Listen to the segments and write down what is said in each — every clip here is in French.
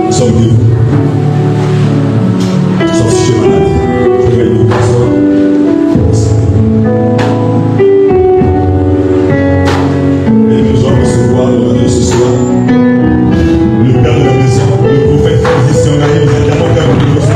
Sauf que sauf si je suis malade, je vais une personne. Et nous allons recevoir le ce soir le père de la maison, le prophète physicien, on arrive immédiatement au père de la maison.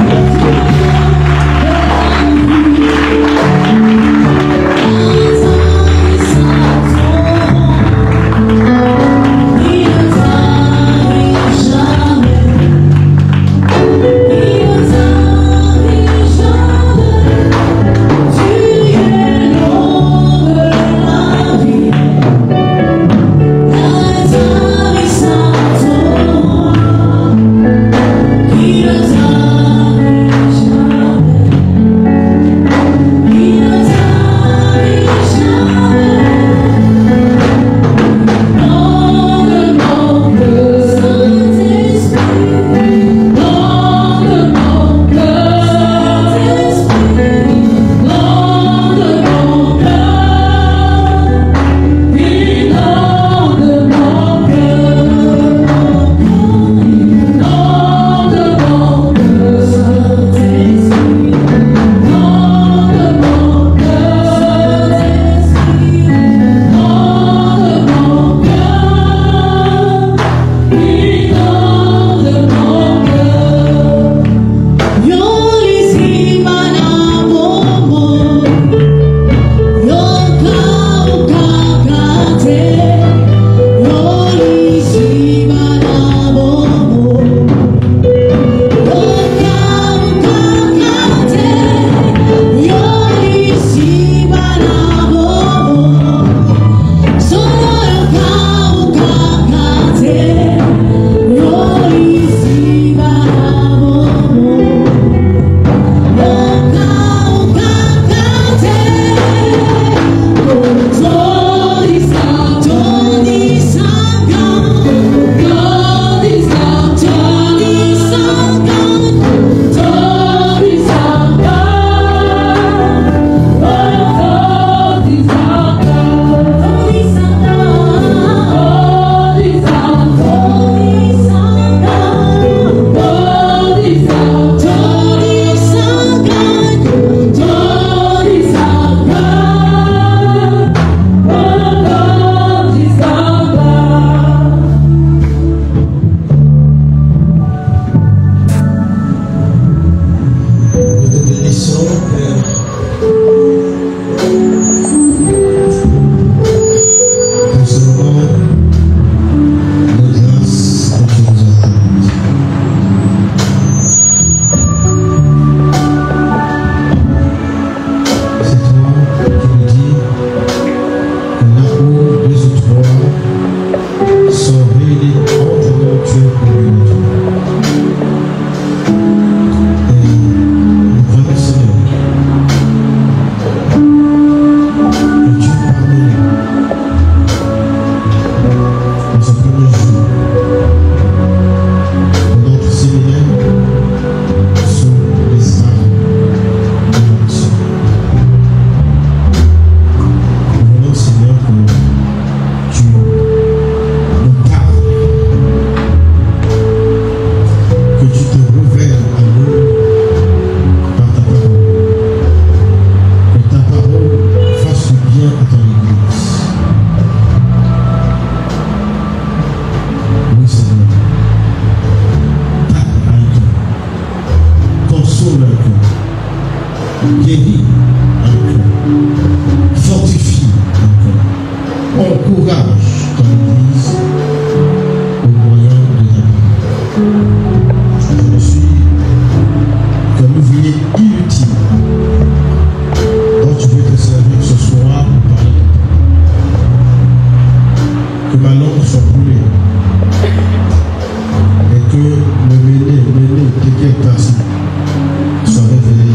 Soit révélé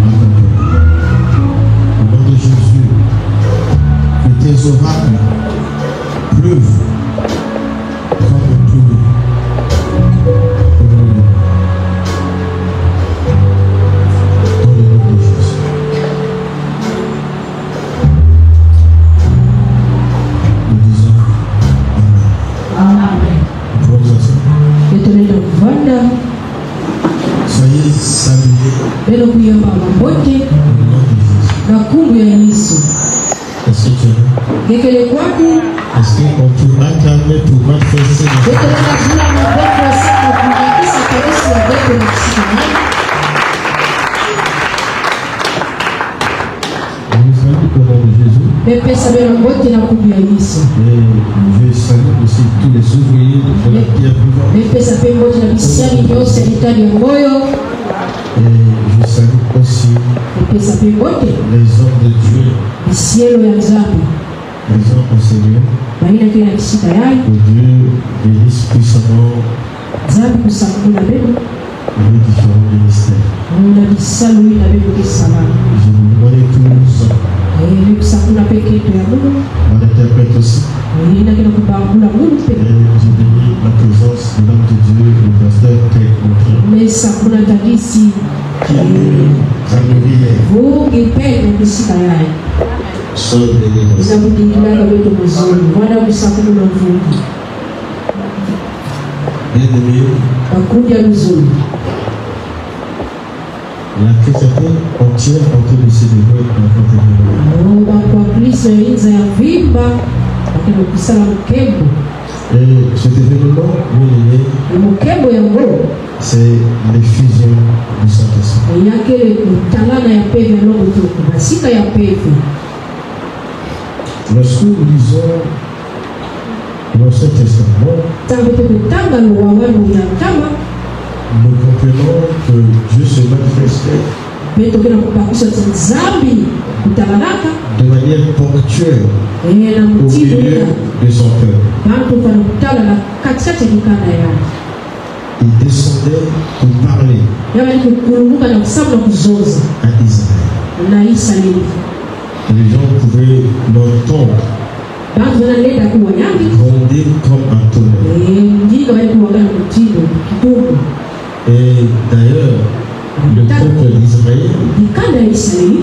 à ta saluer beno kuyamba mabote au nom de Jésus. na kumbu ya Yesu. Est-ce que tu es là? Gekele kwako Est-ce qu'on peut acclamer pour manifester notre gekele kajula mabote sana kunyakisa kabisa ya bete na kushikamana. Je vous salue au nom de Jésus. Bepesa beno bote na kumbu ya Yesu. Et je salue aussi tous les ouvriers de la pierre vivante. Bepesa pe bote na bisiani nyose vitani ya moyo. Et je salue aussi Bepesa pe bote les hommes de Dieu, bisielo ya Nzambe. les hommes au Seigneur. Baina kila kisika yai Que Dieu bénisse puissamment Nzambe kusakuna beno les différents ministères. na bisalo ina beno kisama. Je vous demande tous, Ni kusakuna peke yetu ya Mungu. on interprète aussi. Ina kila kubangula Mungu Et peke. je bénis la présence de l'homme de Dieu, le pasteur Père Mesa kuna tadisi qui est familier, vugi peke kisika yai. seul béni dans sa vie. Inabudilaka wetu mzuri. Wana kusakuna vugi. Bien-aimé, Bakuja mzuri. la chrétienté entière en train de célébrer la fête de Noël. Naomba kwa Kristo inza ya vimba lakini kusala mkembo. Et cet événement, bien-aimé, Ni mkembo ya Mungu. c'est l'effusion du Saint-Esprit. Yake kutangana ya pepe ya Mungu tu. Masika ya pepe. Lorsque nous lisons l'Ancien Testament, Tangu tukutanga luwawanu ya tama. nous comprenons que Dieu se manifestait Beto kina kubakisha Nzambi kutabanaka. de manière ponctuelle Na au mtindo milieu ya de son peuple. bantu panakutana na katikati ya mikanda yao. Il descendait pour parler Yaani kukurumuka na kusema na kuzoza à Israël. na Israeli. Les gens pouvaient l'entendre Bantu wanaleta kuwa yangi. gronder comme un tonnerre. Ndiga wale kuwa gana mtindo kidogo. Et d'ailleurs, le peuple d'Israël Mikanda ya Israeli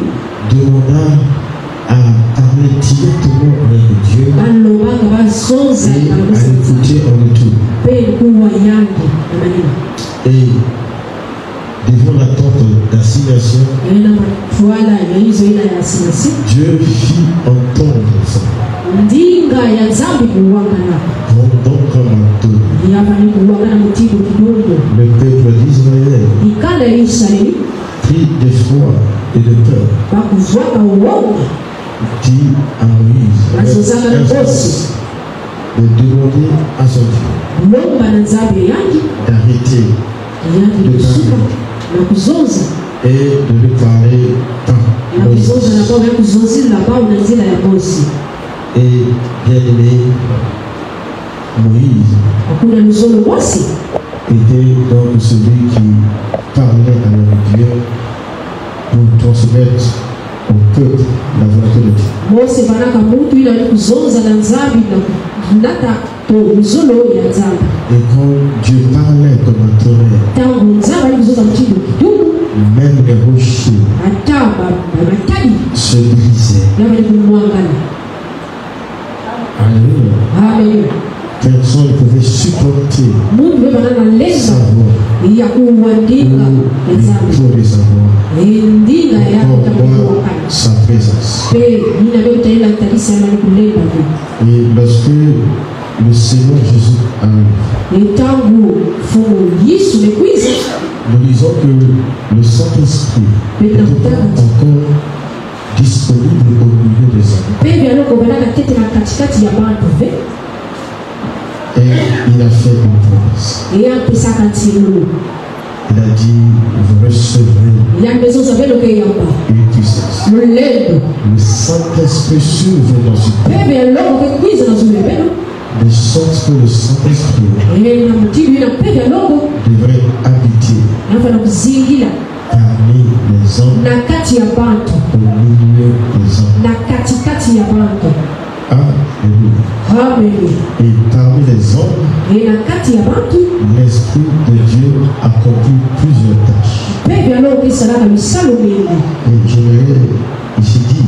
demanda à parler directement avec Dieu balobaka bazoza et na à kuzoza. l'écouter en retour. Pe kuwa yangi na maneno. Et devant la tente d'assignation, Na matwala ya hizo ila ya sinasi. Dieu fit entendre ça, Ndinga ya Nzambi kuwanga na. grondant comme un tonnerre. Yapa ni kuwanga na mtindo kidogo. Le peuple d'Israël Mikanda ya Israeli prit d'effroi et de peur, bakuzwaka uoga. dit à Moïse de demander à son Dieu Lomba na Nzambi yangi. d'arrêter Yangi kusuka na kuzoza. et de lui parler Na par kuzoza na Moïse. bao ya kuzozila bao na nzila ya Mosi. Et bien aimé, Moïse Hakuna mzolo Mosi. était donc celui qui parlait avec Dieu pour transmettre au peuple la volonté de Dieu. Mose banaka mutu ila ni kuzoza na Nzambi na kunata to mzolo ya Nzambi. Et quand Dieu parlait comme un tonnerre, Tangu Nzambi alikuzoza mtindo kidogo. même les rochers Hata matadi se brisaient. yaba ni kumwangana. Alléluia. Amen. Personne ne pouvait supporter Mungu wewe banana lenga savoir ya kuandika ou Nzambi. pour les savoir. Ndinga ya Encore kutakuwa moins sa présence. pe nina beta ila kanisa ya kulenga tu. Et lorsque le Seigneur Jésus arrive, Tangu fungu Yesu mekwiza nous disons que le Saint-Esprit était encore disponible au milieu des hommes. pe vya loko banaka tete na katikati ya bantu ve Et il a fait une promesse. ya pesaka ntilo Il a dit, vous recevrez ya mbezoza velo ke yamba une puissance. lulendo Le Saint-Esprit survient dans ce pe pays. vya loko ke kwiza na zule velo De sorte que le Saint-Esprit na mtibi na pe vya loko devrait habiter na fana kuzingila parmi les hommes, na kati ya bantu au milieu des hommes. na katikati ya bantu. Alléluia. Amen. Et parmi les hommes, Na kati ya bantu l'Esprit de Dieu accomplit plusieurs tâches. pe vya loko kisala na misalo mingi. Et j'aimerais ici dire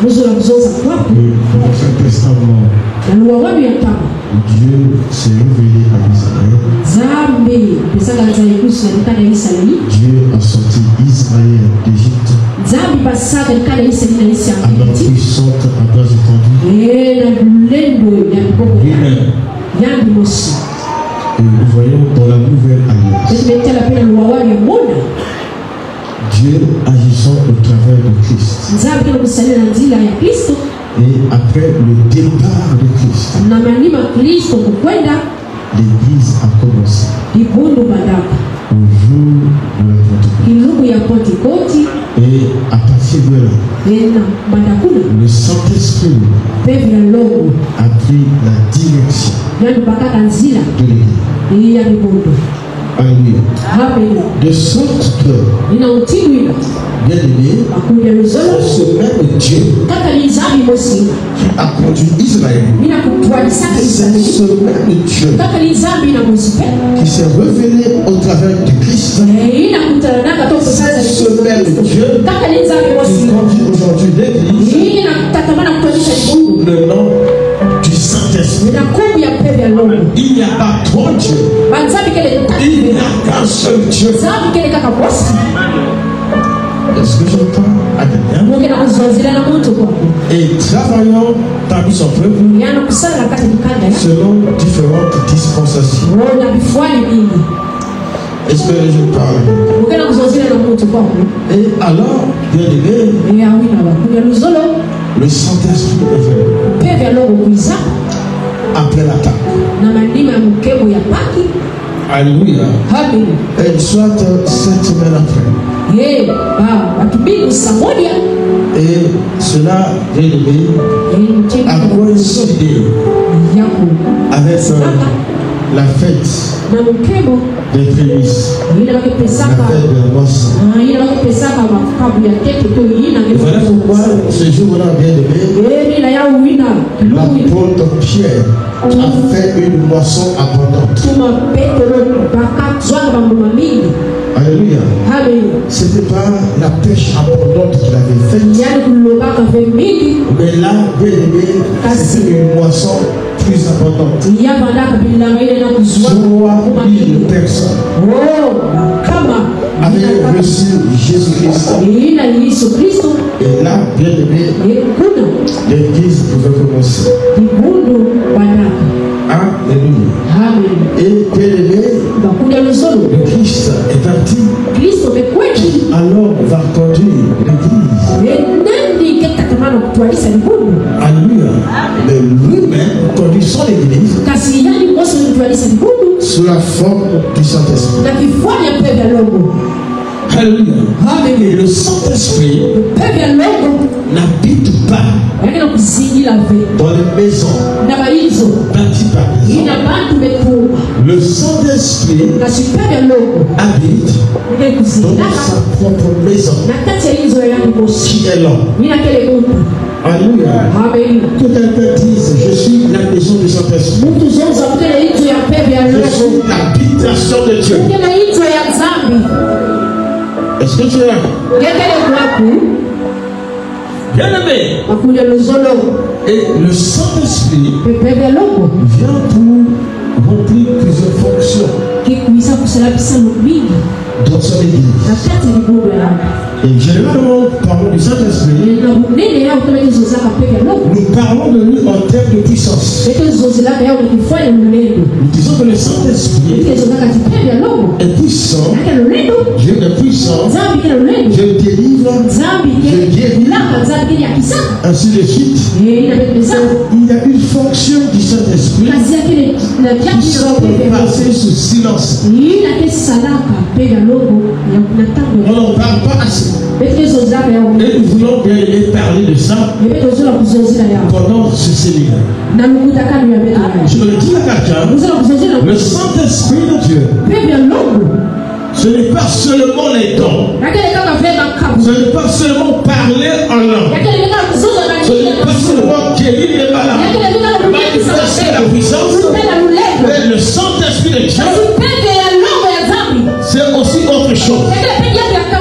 Muzo la kuzoza que kwapo dans l'Ancien Testament, na luwa wanu ya tama Dieu s'est révélé à Israël Nzambi Dieu a sorti Israël d'Égypte à main puissante, à bras étendus. Et nous voyons dans la nouvelle alliance Dieu agissant au travers de Christ. Et après le départ de Christ, l'Église a commencé. Au jour de la Pentecôte. Et à partir de là, le Saint-Esprit a pris la direction de l'Église. Alléluia. De sorte que, bien aimé, c'est ce même Dieu qui a conduit Israël. C'est ce même Dieu qui s'est révélé au travers du Christ. C'est ce même Dieu qui conduit aujourd'hui l'Église sous le nom du Saint-Esprit. Il n'y a pas trois dieux. Il n'y a qu'un seul Dieu. Est-ce que j'entends? Et travaillons parmi son peuple selon différentes dispensations. Est-ce que je parle? Et alors, bien aimé, le Saint-Esprit est venu après l'attaque. Alléluia. Et soit 7 semaines après. Et cela, bien aimé, a coïncidé avec la fête des prémices, la fête de la noce. Voilà pourquoi ce jour-là, bien aimé, l'apôtre Pierre a fait une moisson abondante. Alléluia. Ce n'était pas la pêche abondante qu'il avait faite, mais là, bien aimé, c'est une moisson plus abondante. 3000 personnes avaient reçu Jésus-Christ. Et là, bien aimé, l'Église pouvait commencer. Alléluia. Et bien aimé, le Christ est parti. Qui alors va conduire l'Église? Alléluia. Mais lui-même conduit son Église sous la forme du Saint-Esprit. Alléluia. Et le Saint-Esprit n'habite pas dans les maisons bâties par les hommes. Le Saint-Esprit habite dans sa propre maison qui est l'homme. Alléluia. Que quelqu'un dise, je suis la maison du Saint-Esprit. Je suis l'habitation de Dieu. Est-ce que tu es là? Bien aimé. Et le Saint-Esprit vient pour remplir plusieurs fonctions dans son Église. Et généralement, parlons du Saint-Esprit, nous parlons de lui en termes de puissance. Nous disons que le Saint-Esprit est puissant. Dieu est puissant. Dieu délivre. Dieu guérit. Ainsi de suite. Il y a une fonction du Saint-Esprit qui semble passer sous silence. On n'en parle pas assez. Et nous voulons bien parler de ça pendant ce séminaire. Je me le dis à quelqu'un, le Saint-Esprit de Dieu, ce n'est pas seulement les dons, ce n'est pas seulement parler en langue, ce n'est pas seulement guérir les malades, manifester la puissance, mais le Saint-Esprit de Dieu, c'est aussi autre chose.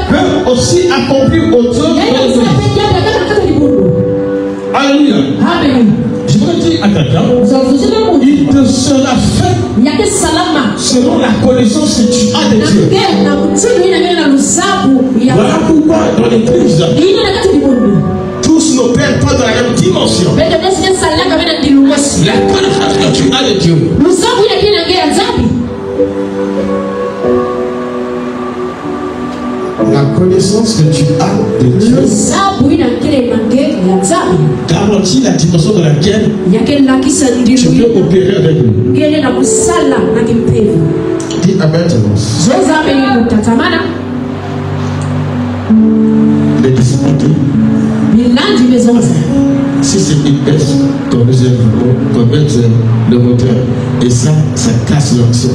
Peut aussi accomplir autre chose. Alléluia. Je voudrais dire à quelqu'un, il te sera fait selon la connaissance que tu as de Dieu. Voilà pourquoi dans l'église, tous n'opèrent pas dans la même dimension. La connaissance que tu as de Dieu. La connaissance que tu as de Dieu garantit la dimension dans laquelle tu peux opérer avec lui. Dis Amen. Les difficultés. Si c'est une baisse, ton deuxième niveau, ton mettre le moteur, et ça casse l'action.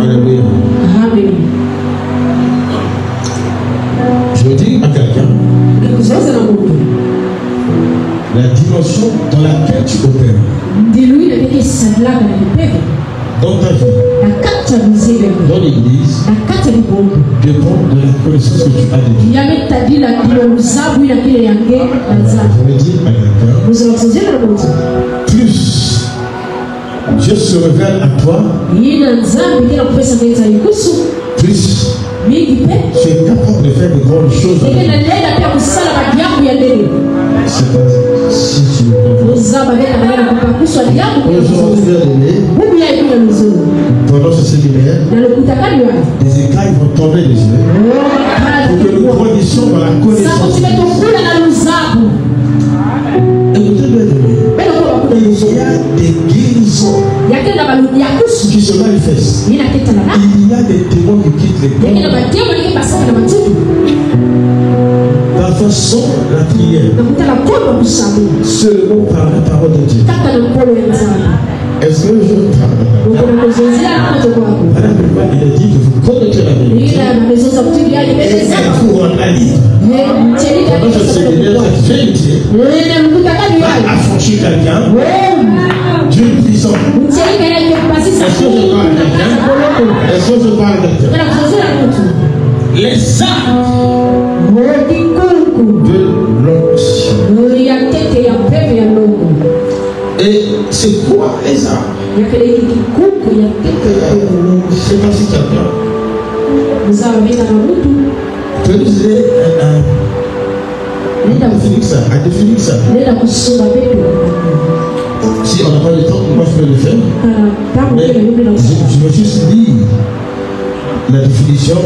Alléluia. Je dis à quelqu'un, la dimension dans laquelle tu opères, dans ta vie, dans l'église, dépend de la connaissance que tu as de Dieu. Je veux dire à quelqu'un, plus Dieu se révèle à toi, plus tu es capable de faire de grandes choses. C'est pas si tu pendant ce séminaire, des écailles vont tomber des yeux pour que nous grandissions dans la connaissance. Il y a des guérisons qui se manifestent. Il y a des témoins qui quittent les corps. Parfois sans la prière, seulement par la parole de Dieu. Est-ce que je parle? Madame, il a dit que vous connaissez la vérité et elle vous rendra libre. Pendant ce séminaire, cette vérité va affranchir quelqu'un d'une prison. Est-ce que je parle à quelqu'un? Est-ce que je parle à quelqu'un? Les armes de l'onction. Et c'est quoi les armes? C'est pas si quelqu'un peut nous aider à définir ça. Si on n'a pas le temps, moi je peux le faire. Mais je vais juste lire la définition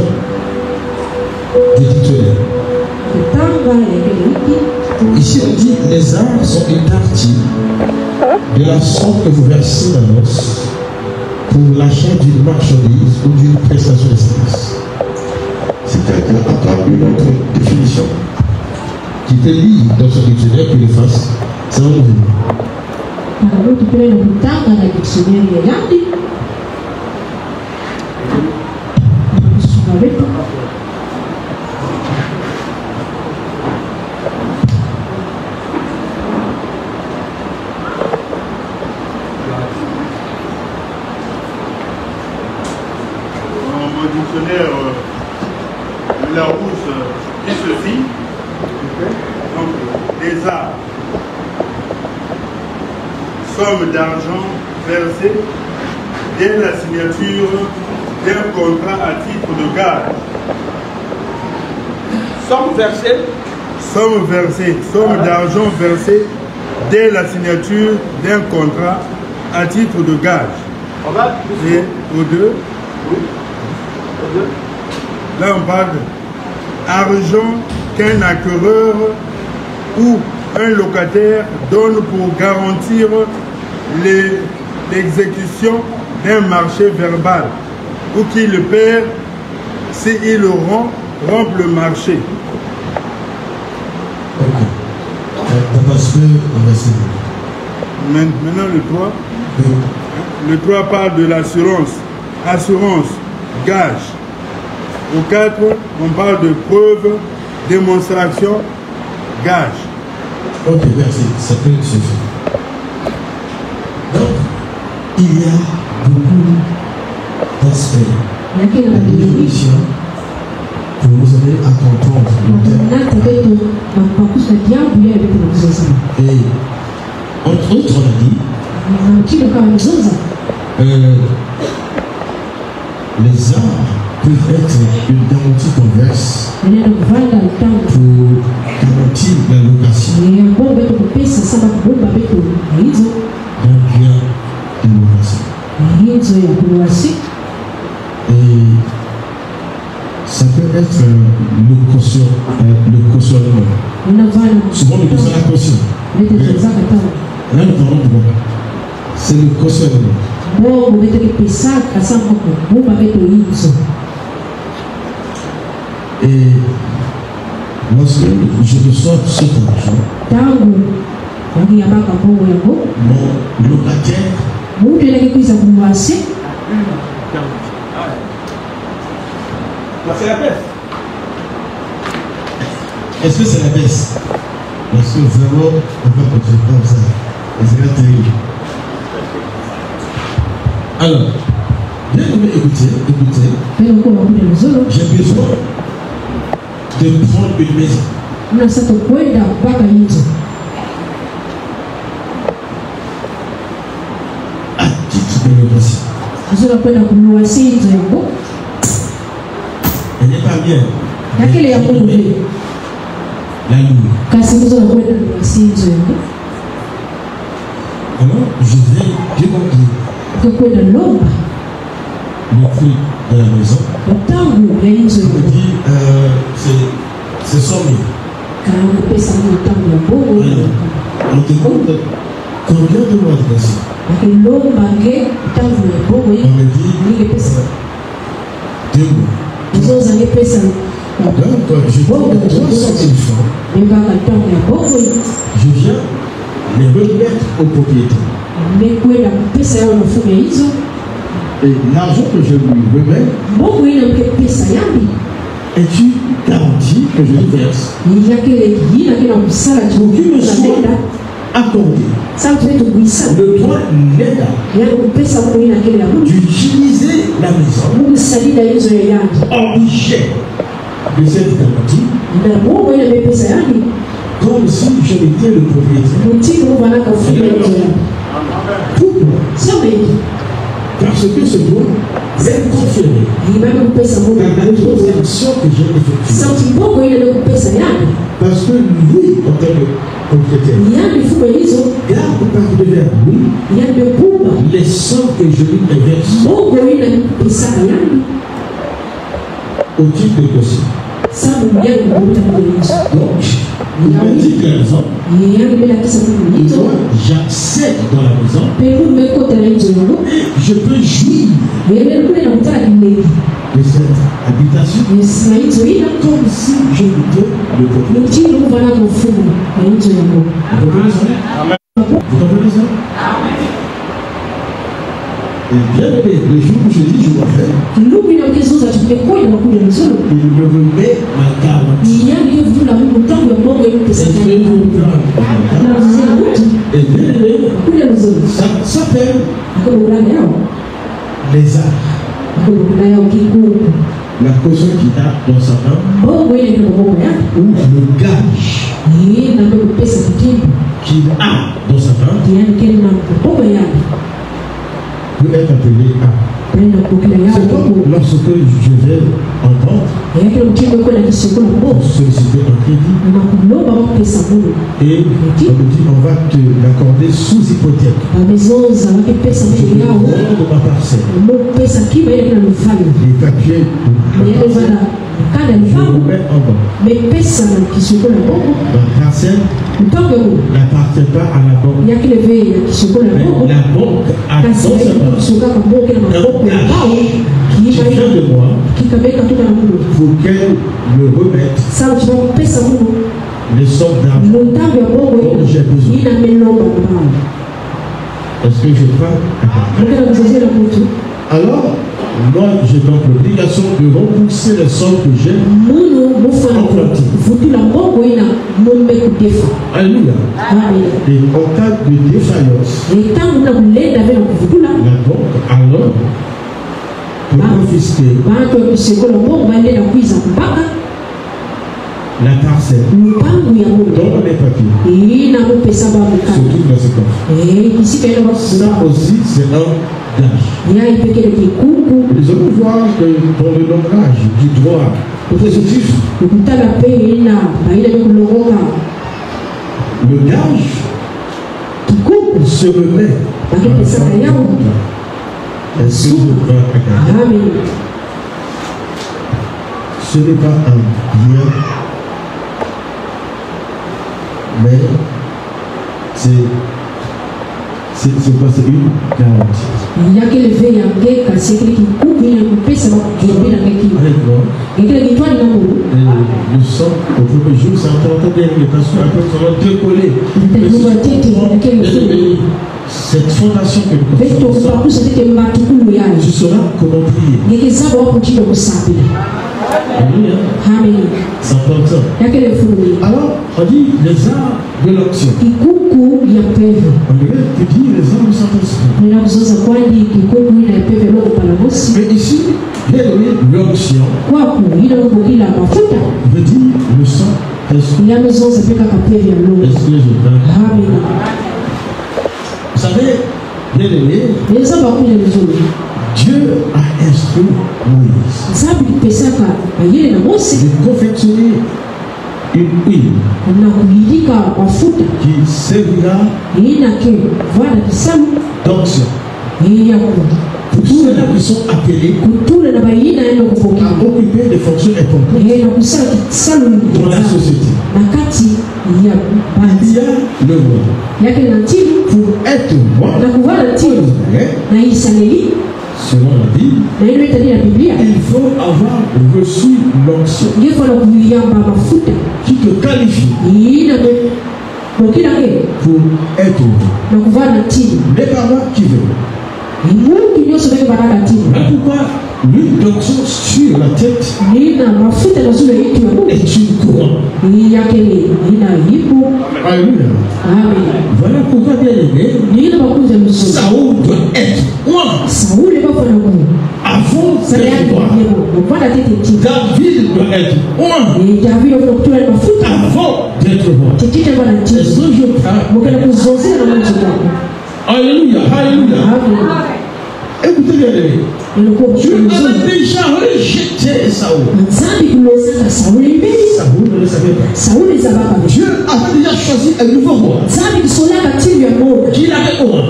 du titulaire. Ici on dit les armes sont une partie de la somme que vous versez dans l'os pour l'achat d'une marchandise ou d'une prestation de service. Si quelqu'un entend une autre définition qui te lit dans son dictionnaire qu'il le fasse, ça va nous venir. Larousse dit ceci. Donc, les arts, somme d'argent versée dès la signature d'un contrat à titre de gage. Somme versée. Somme d'argent versée dès la signature d'un contrat à titre de gage. Et au deux. Là, on parle d'argent qu'un acquéreur ou un locataire donne pour garantir l'exécution d'un marché verbal ou qu'il le perd s'il rompt le marché. Ok. Parce que on va essayer. Maintenant, le 3. Oui. Le 3 parle de l'assurance. Assurance, gage. Au 4, on parle de preuve, démonstration, gage. Ok, merci. Ça peut suffire. Donc, il y a beaucoup d'aspects. La définition pour vous aider à comprendre le thème. Et entre autres, on a dit les arts peuvent être une garantie converse pour garantir la location d'un bien de location. Et ça peut être le cautionnement. Souvent, nous disons la caution. Là, nous parlons de quoi? C'est le cautionnement. Et lorsque je reçois cet argent, mon locataire c'est la baisse. Est-ce que c'est la baisse? Parce que vraiment, on va continuer comme ça. Et c'est pas terrible. Alors, bien aimé, écoutez. J'ai besoin de prendre une maison. À titre de location. Elle n'est pas bien. La louer. Alors, je vais demander le prix de la maison. Je me dis, c'est 100 000. On demande combien de mois de location. On me dit 2 mois. Donc, je donne 300 000 francs. Je viens les remettre au propriétaire. Et l'argent que je lui remets est une garantie que je lui verse pour qu'il me soit accordé le droit légal d'utiliser la maison obligé de cette garantie comme si je étais le propriétaire. Pourquoi? Parce que ce droit est conféré dans la transaction que j'ai effectuée. Parce que lui, en tant que propriétaire, garde par devers lui les sommes que je lui verse au titre de caution. Donc, il m'a dit que j'accède dans la maison et je peux jouir de cette habitation comme si je étais le propriétaire. Vous comprenez ça? Et bien aimé, le jour où je dis je dois faire, il me remet ma garantie. Et bien aimé, ça s'appelle les arts. La caution qu'il a dans sa main, ou le gage qu'il a dans sa main, peut être appelé A. C'est comme lorsque je vais en banque pour solliciter un crédit et on me dit on va te l'accorder sous hypothèque. Je vais rendre ma parcelle. Les papiers je remets en banque. Ma parcelle n'appartient pas à la banque. Mais la banque a dans sa banque qui vient de moi pour qu'elle me remette les sommes d'argent dont j'ai besoin. Est-ce que je parle? Alors, moi j'ai donc l'obligation de rembourser les sommes que j'ai empruntées. Alléluia. Et en cas de défaillance, la banque alors confisquer la parcelle. Donne les papiers. Surtout dans ce cas. Ça aussi, c'est un gage. Nous allons voir que dans le langage du droit positif, le gage se remet. Ce n'est pas un bien, mais c'est quoi? C'est une garantie. Nous sommes au premier jour, c'est important bien parce qu'après nous allons décoller. Cette fondation que nous construisons, tu sauras comment prier. Amen. C'est important. Alors, on dit les arts de l'onction. On devrait dire les arts du Saint-Esprit. Mais ici, l'onction veut dire le Saint-Esprit. Est-ce que je parle? Vous savez, bien aimé, Dieu a instruit Moïse de confectionner une huile qui servira d'onction pour ceux-là qui sont appelés à occuper des fonctions importantes dans la société. Il y a le roi. Pour être roi, selon la Bible, il faut avoir reçu l'onction qui te qualifie pour être roi. Les parents qui veulent. Mais pourquoi l'huile d'onction sur la tête est une couronne? Alléluia. Voilà pourquoi, bien aimé, Saoul doit être roi avant d'être roi. David doit être roi avant d'être roi. Est-ce que je parle? Alléluia, alléluia. Écoutez bien, Dieu avait déjà rejeté Saoul. Saoul ne le savait pas. Dieu avait déjà choisi un nouveau roi. Qui l'avait roi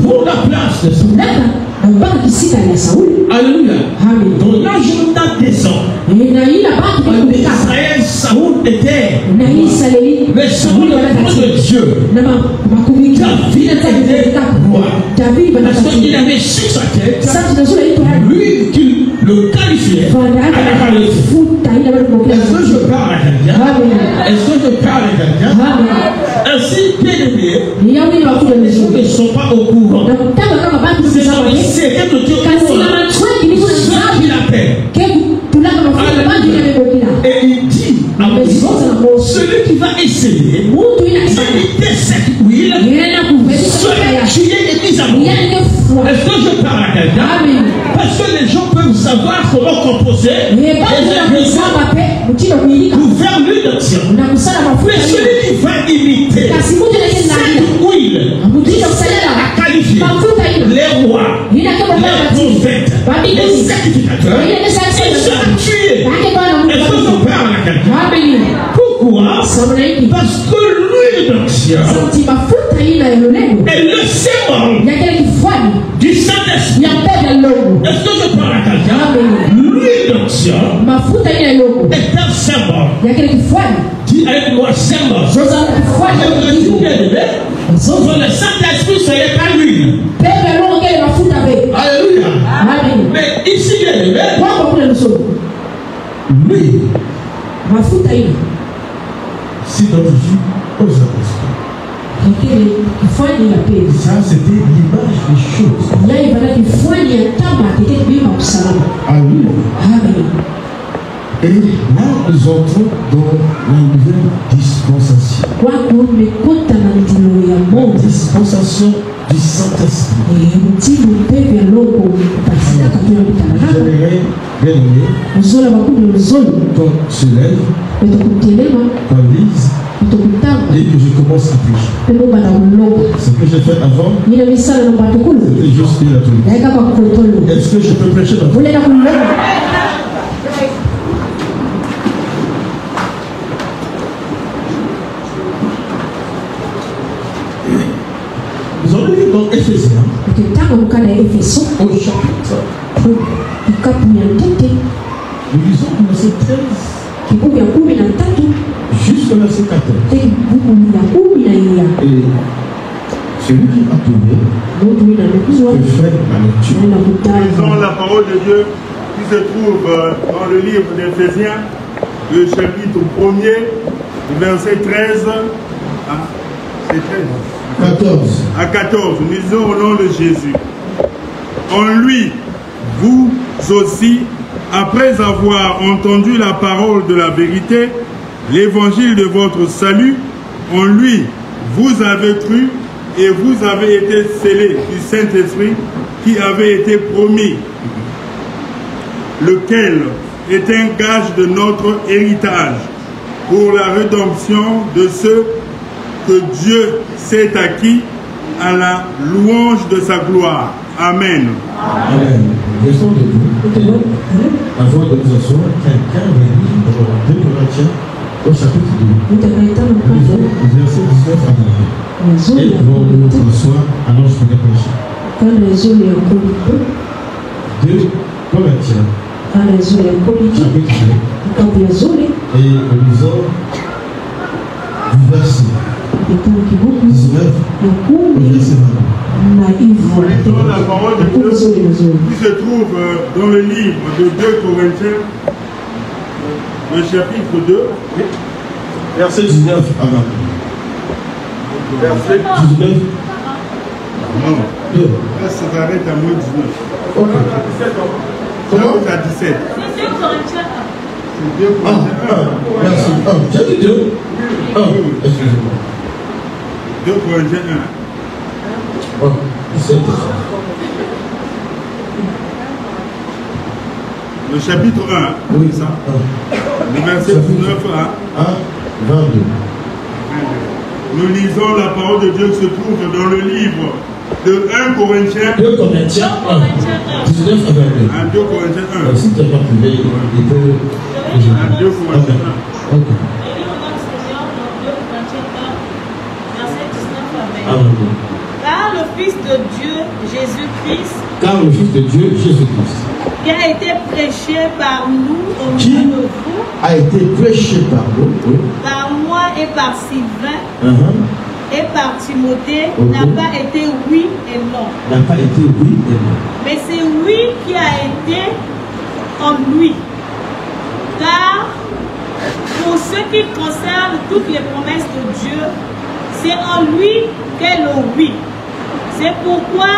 pour la place de Saoul. Alléluia. Dans l'agenda des hommes, Israël, Saoul était mais Saoul le roi de Dieu. David était roi. Parce qu'il avait sur sa tête lui qui le qualifiait à la qualité. Est-ce que je parle à quelqu'un? Est-ce que je parle à quelqu'un? Ainsi, bien aimé, les gens ne sont pas au courant. C'est dans les secrets de Dieu ceux qui l'appellent. Et il dit à celui qui va essayer d'imiter cette huile, celui qui est mis à mort. Est-ce que je parle à quelqu'un? Parce que les gens peuvent savoir comment composer les ingrédients pour faire l'huile d'onction. Mais celui qui va imiter cette huile a qualifié les rois, les prophètes, les sacrificateurs, ils sont tués. Est-ce que je parle à quelqu'un? Pourquoi? Parce que l'huile d'onction est le symbole du Saint-Esprit. Est-ce que je parle à quelqu'un? L'huile d'onction est un symbole. Dis avec moi symbole. Je veux dire bien aimé, le Saint-Esprit serait pas l'huile. Alléluia. Mais ici bien aimé, l'huile s'identifie aux apôtres. Ça, c'était l'image des choses. Alléluia. Et là, nous entrons dans la nouvelle dispensation. Dispensation du Saint-Esprit. J'aimerais bien aimer qu'on se lève, qu'on lise et que je commence à prier. Ce que j'ai fait avant, c'est juste une autorité. Est-ce que je peux prêcher maintenant? Nous allons lire dans Éphésiens, au chapitre 1. Nous lisons le verset 13 jusqu'au verset 14. Et celui qui a tourné peut faire la lecture. Lisons la parole de Dieu qui se trouve dans le livre d'Éphésiens, le chapitre 1er, verset 13 à 14. Nous lisons au nom de Jésus. En lui, vous aussi, après avoir entendu la parole de la vérité, l'évangile de votre salut, en lui, vous avez cru et vous avez été scellés du Saint-Esprit qui avait été promis, lequel est un gage de notre héritage pour la rédemption de ceux que Dieu s'est acquis à la louange de sa gloire. Amen. Amen. Restons debout. Avant de nous asseoir, quelqu'un va lire dans 2 Corinthiens au chapitre 2. Verset 19 à 20. Et nous nous asseoir, alors je peux prêcher. 2 Corinthiens. Chapitre 2. Et nous lisons du verset 19 au verset 20. Dans la parole de Dieu qui se trouve dans le livre de 2 Corinthiens, le chapitre 2, verset 19 à 20. Verset 19. Non, là ça s'arrête à moins 19. Ok. Comment? À 17. C'est 2 Corinthiens 1. C'est 2 Corinthiens 1. Merci. J'ai dit 2. Excusez-moi. 2 Corinthiens 1. Oh, 17. Le chapitre 1, oui, ça. Le verset 19 à 22. Nous lisons la parole de Dieu qui se trouve dans le livre de 1 Corinthiens 2 Corinthiens 1, 19 à 22. 2 Corinthiens 1. Si tu n'as pas trouvé, il peut... 2 Corinthiens 1. Ok. Car le Fils de Dieu, Jésus-Christ, qui a été prêché par nous au milieu de vous, par moi et par Sylvain, et par Timothée, n'a pas été oui et non. Mais c'est oui qui a été en lui. Car pour ce qui concerne toutes les promesses de Dieu, c'est en lui qu'est le oui. C'est pourquoi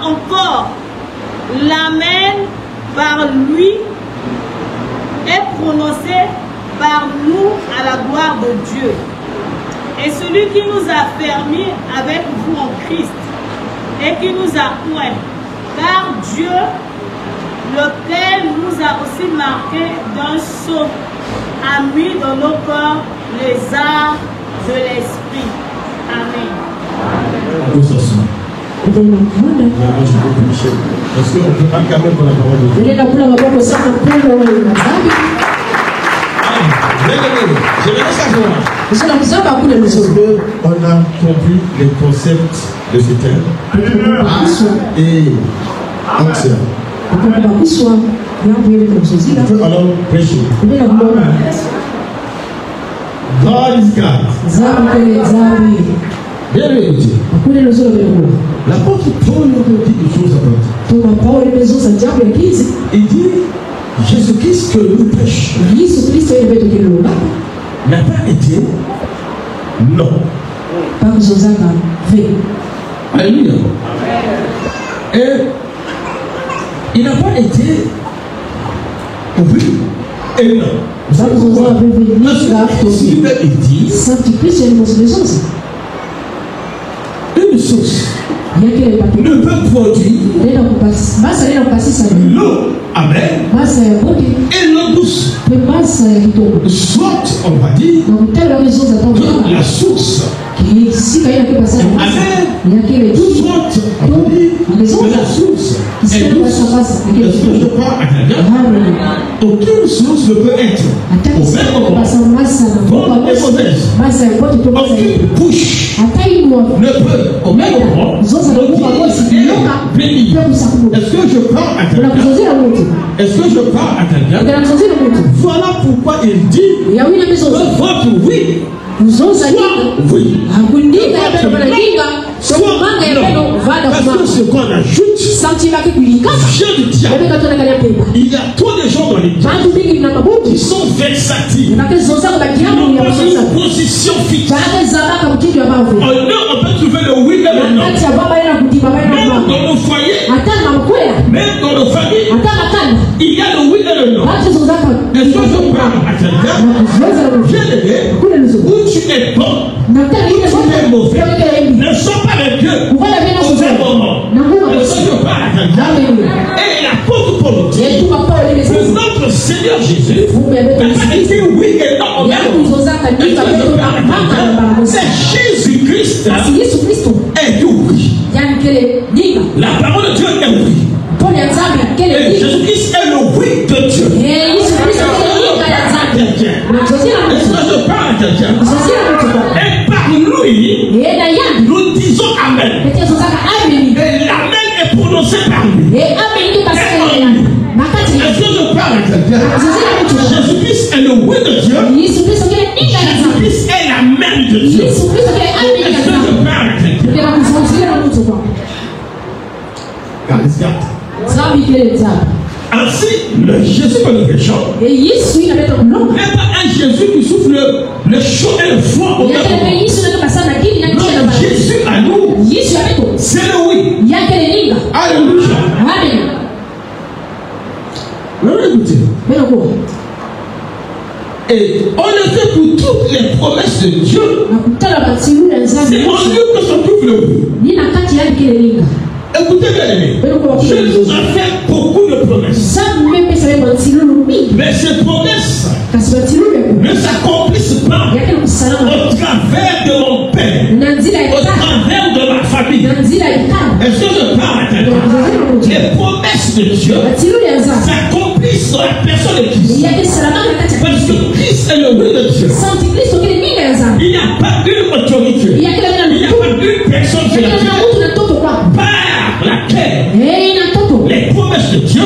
encore l'amen par lui est prononcé par nous à la gloire de Dieu. Et celui qui nous a permis avec vous en Christ et qui nous a oint, car Dieu, lequel nous a aussi marqués d'un sceau, a mis dans nos corps les arts de l'esprit. Amen. Est-ce qu'on peut acclamer pour la parole de Dieu? J'aimerais savoir. Est-ce qu'on a compris les concepts de ce terme? Et ancien. On peut alors prêcher. God is God. Bien vérité. L'apôtre Paul nous dit des choses importantes. Il dit Jésus-Christ que nous prêchons n'a pas été non. Alléluia. Et il n'a pas été oui et non. Une source ne peut produire l'eau, amen, et l'eau douce. Soit, on va dire, que la source, amen, soit, on va dire, que la source est douce. Est-ce que je parle à quelqu'un? Aucune source ne peut être au même moment bonne et mauvaise. Aucune bouche ne peut au même moment bénir. Est-ce que je parle à quelqu'un? Est-ce que je parle à quelqu'un? Voilà pourquoi il dit que votre oui soit oui. Parce que ce qu'on ajoute vient du diable. Il y a trop de gens dans l'église qui sont versatiles. Ils n'ont pas une position fixe. En eux, on peut trouver le oui et le non. Même dans nos foyers, même dans nos familles, il y a le oui et le non. Est-ce que je parle à quelqu'un? Bien-aimé, où tu es bon, où tu es mauvais, ne sois pas avec Dieu au même moment. Est-ce que je parle à quelqu'un? Et l'apôtre Paul dit que notre Seigneur Jésus n'a pas été oui et non au même moment. Est-ce que je parle à quelqu'un? C'est Jésus-Christ est oui. La parole de Dieu est oui. Et Jésus-Christ est le oui de Dieu. Est-ce que je parle à quelqu'un? Et par lui, nous disons Amen. Et l'Amen est prononcé par lui. Est-ce que je parle à quelqu'un? Jésus-Christ est le oui de Dieu. Jésus-Christ est l'Amen de Dieu. Est-ce que je parle à quelqu'un? Ainsi, le Jésus que nous prêchons n'est pas un Jésus qui souffle le chaud et le froid au même moment. Notre Jésus à nous, c'est le oui. Alléluia. Et on le fait pour toutes les promesses de Dieu. C'est en lui que se trouve le oui. Écoutez bien aimé, Jésus a fait beaucoup de promesses. Mais ces promesses ne s'accomplissent pas au travers de mon père, au travers de ma famille. Est-ce que je parle à quelqu'un? Les promesses de Dieu s'accomplissent dans la personne de Christ. Parce que Christ est le oui de Dieu. Il n'y a pas une autorité. Il n'y a pas une personne sur la terre par laquelle les promesses de Dieu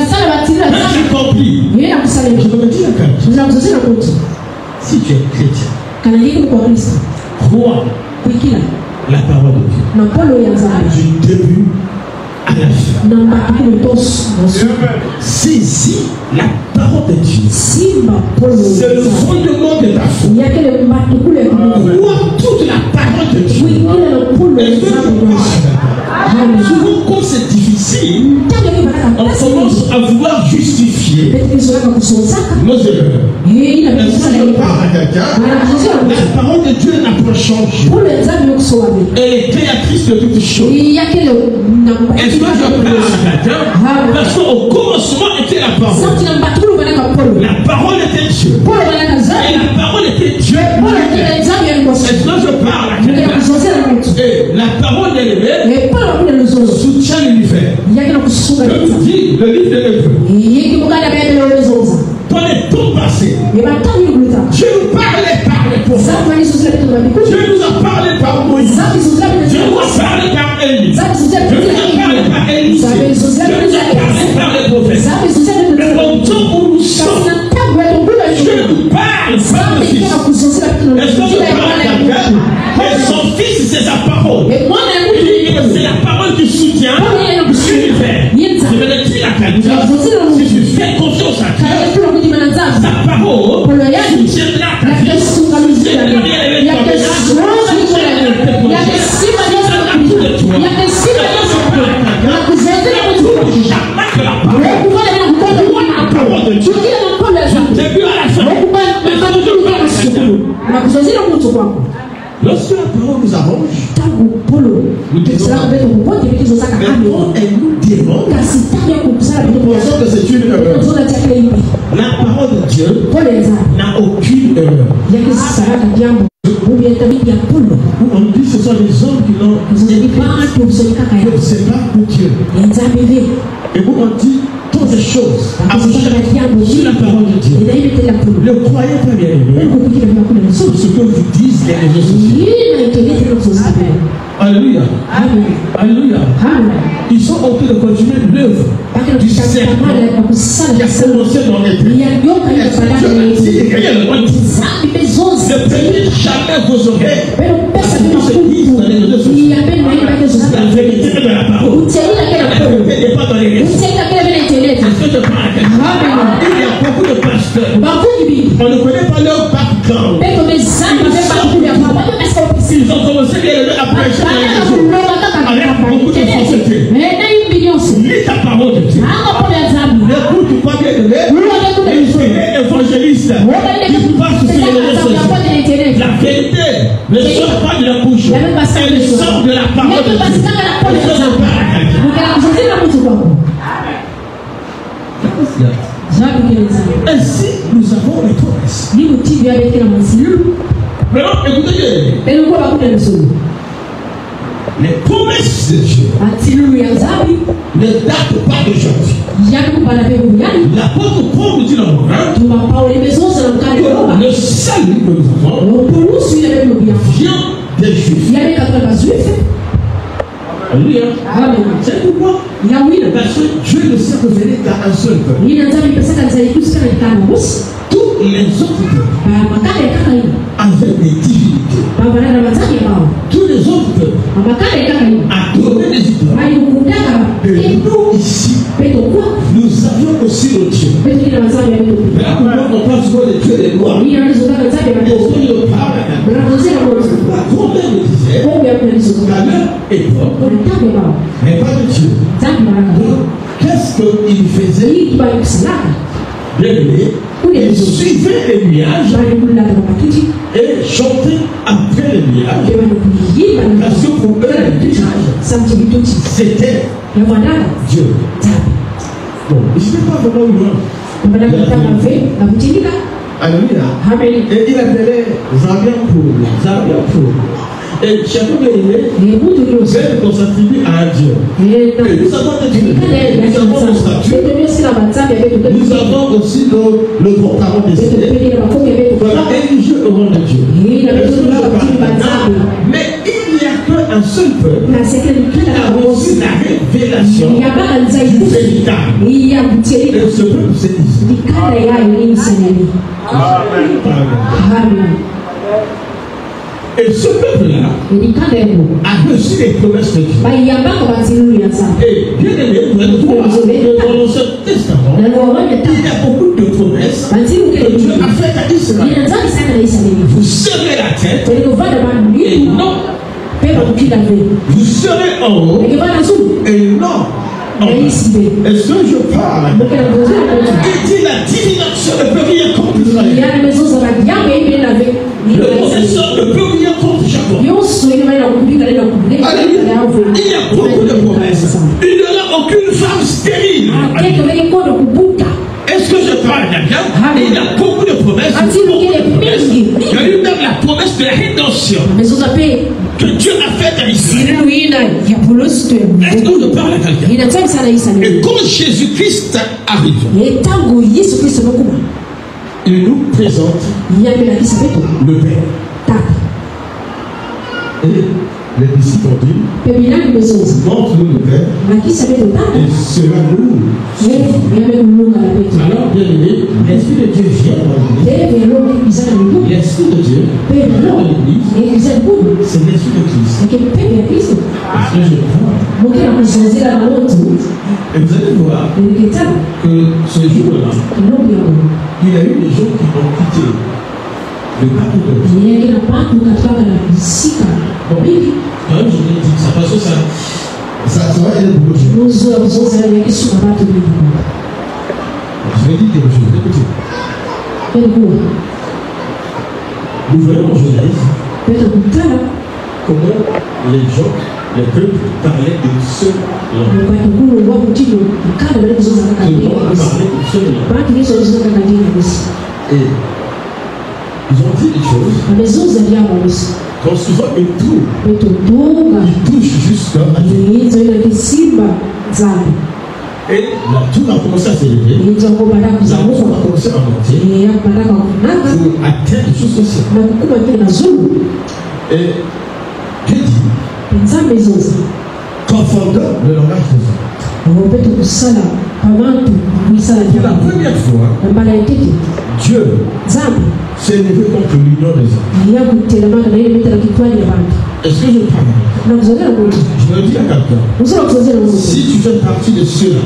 s'accomplissent. Je veux dire à quelqu'un, si tu es chrétien, crois la parole de Dieu du début à la fin. Saisis la parole de Dieu. C'est le fondement de ta foi. Crois toute la parole de Dieu. Et souvent quand c'est difficile, on commence à vouloir justifier nos erreurs. Est-ce que je parle à quelqu'un? La parole de Dieu n'a pas changé. Elle est créatrice de toutes choses. Est-ce que je parle à quelqu'un? Parce qu'au commencement était la parole. La parole était Dieu. Et la parole était Dieu. Est-ce que je parle à quelqu'un? Et la parole de l'Évêque soutient l'univers. Je dis le livre de l'Hébreu. Dans les temps passés, Dieu nous parlait par les prophètes. Dieu nous a parlé par Moïse. Dieu nous a parlé par Élie. Dieu nous a parlé par Élisée. Dieu nous a parlé par les prophètes. Mais au temps où nous sommes, Dieu nous parle par le Fils. Est-ce que je parle à quelqu'un? Et son Fils, c'est sa parole. C'est la parole qui soutient l'univers. Je vais le dire à quelqu'un. Si tu fais confiance à Dieu, sa parole soutiendra ta vie. Il y a des Lorsque la parole nous arrange, nous disons mais quand elle nous dérange, nous pensons que c'est une erreur. La parole de Dieu n'a aucune erreur. On dit que ce sont les hommes qui l'ont écrit. C'est pas pour Dieu. Et vous on dit toutes ces choses sur la parole de Dieu. Ne croyez pas bien aimé sur ce que vous disent les réseaux sociaux. Alléluia. Alléluia. Ils sont en train de continuer l'œuvre du serment qui a commencé dans les pays. Ne prêtez jamais vos oreilles parce que tout se dit dans les réseaux sociaux. La vérité est dans la parole. La vérité n'est pas dans les réseaux. Est-ce que je parle à quelqu'un? Il y a beaucoup de pasteurs. On ne connaît pas leur background. Ils ont commencé à prêcher dans les réseaux avec beaucoup de falsité. Lis ta parole de Dieu. N'écoute pas bien de les évangélistes qui passent sur les réseaux sociaux. La vérité ne sort pas de la bouche. Elle sort de la parole de Dieu. Je ne parle à quelqu'un. Ainsi, nous avons les promesses. Maintenant, écoutez, les promesses de Dieu ne datent pas d'aujourd'hui. L'apôtre Paul nous dit dans le salut que nous avons vient des Juifs. Alléluia. C'est pourquoi parce que Dieu ne s'est révélé qu'à un seul peuple. Tous les autres peuples avaient des divinités. Tous les autres peuples adoraient des idoles. Et nous ici, nous avions aussi le Dieu. Mais là, on parle souvent des dieux des noirs. Et ce que je parle la grand-mère me disait qu'à leur époque, mais pas de Dieu. Donc, qu'est-ce qu'il faisait? Bien aimé, il suivait les nuages et chantait après les nuages. Parce que pour eux, les nuages, c'était Dieu. Bon, je ne sais pas vraiment où Alléluia. Et il appelait Zabia pour. Et chacun de nous qu'on s'attribue à un Dieu. Et nous avons des dieux. Nous avons nos statuts. Nous avons aussi le porte-parole des idées. Voilà, et Dieu au nom de Dieu. Mais il n'y a qu'un seul peuple qui a reçu la révélation du véritable. Et ce peuple, c'est Israël. Amen. Et ce peuple-là a reçu les promesses de Dieu. Et bien aimé, vous allez voir, dans l'Ancien Testament, il y a beaucoup de promesses que Dieu a faites à Israël. Vous serez la tête et non. Vous serez en haut et non. Est-ce que je parle? Il dit la divination ne peut rien contre Israël. Le professeur ne peut rien contre Jacob. Il y a beaucoup de promesses. Il n'y aura aucune femme stérile. Est-ce que je parle à quelqu'un? Il y a beaucoup de promesses. Il y a eu même la promesse de la rédemption que Dieu a faite à Israël. Est-ce que je parle à quelqu'un? Et quand Jésus-Christ arrive, il nous présente le Père. Et les disciples ont dit, montre-nous le Père, et cela nous. Alors, bien aimé, l'Esprit de Dieu vient dans l'Église. L'Esprit de Dieu dans l'Église, c'est l'Esprit de Christ. Est-ce que je crois? Et vous allez voir que ce jour-là, il y a eu des gens qui ont quitté le pacte de Dieu. Bon, quand même, je vous dis ça parce que ça va aider beaucoup de gens. Je vais dire quelque chose, écoutez. Nous voyons en Genèse comment les gens, les peuples parlaient d'une seule langue. Et ils ont dit des choses. Quand souvent ils touchent jusqu'à Dieu. Et la tour a commencé à s'élever. La tour a commencé à monter pour atteindre jusqu'au ciel. Et Dieu dit confondant le langage des hommes. Pour la première fois, Dieu s'est élevé contre l'union des hommes. Est-ce que je parle? Je le dis à quelqu'un. Si tu fais partie de ceux-là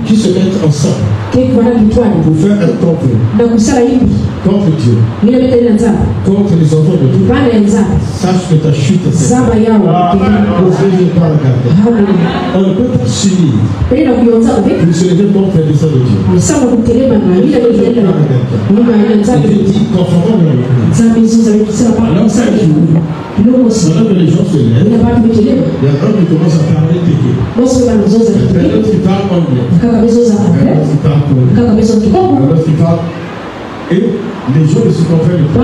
qui se mettent ensemble pour faire un temple contre Dieu, contre les enfants de Dieu, sache que ta chute est faite. On ne peut pas s'unir pour se lever contre les desseins de Dieu. Et Dieu dit conformément à alors ça joue. Pendant que les gens se lèvent, il y a un homme qui commence à parler technique. Il y a un autre qui parle anglais. Il y a un autre qui parle polonais. Il y a un autre qui parle. Et les gens ne se comprennent pas.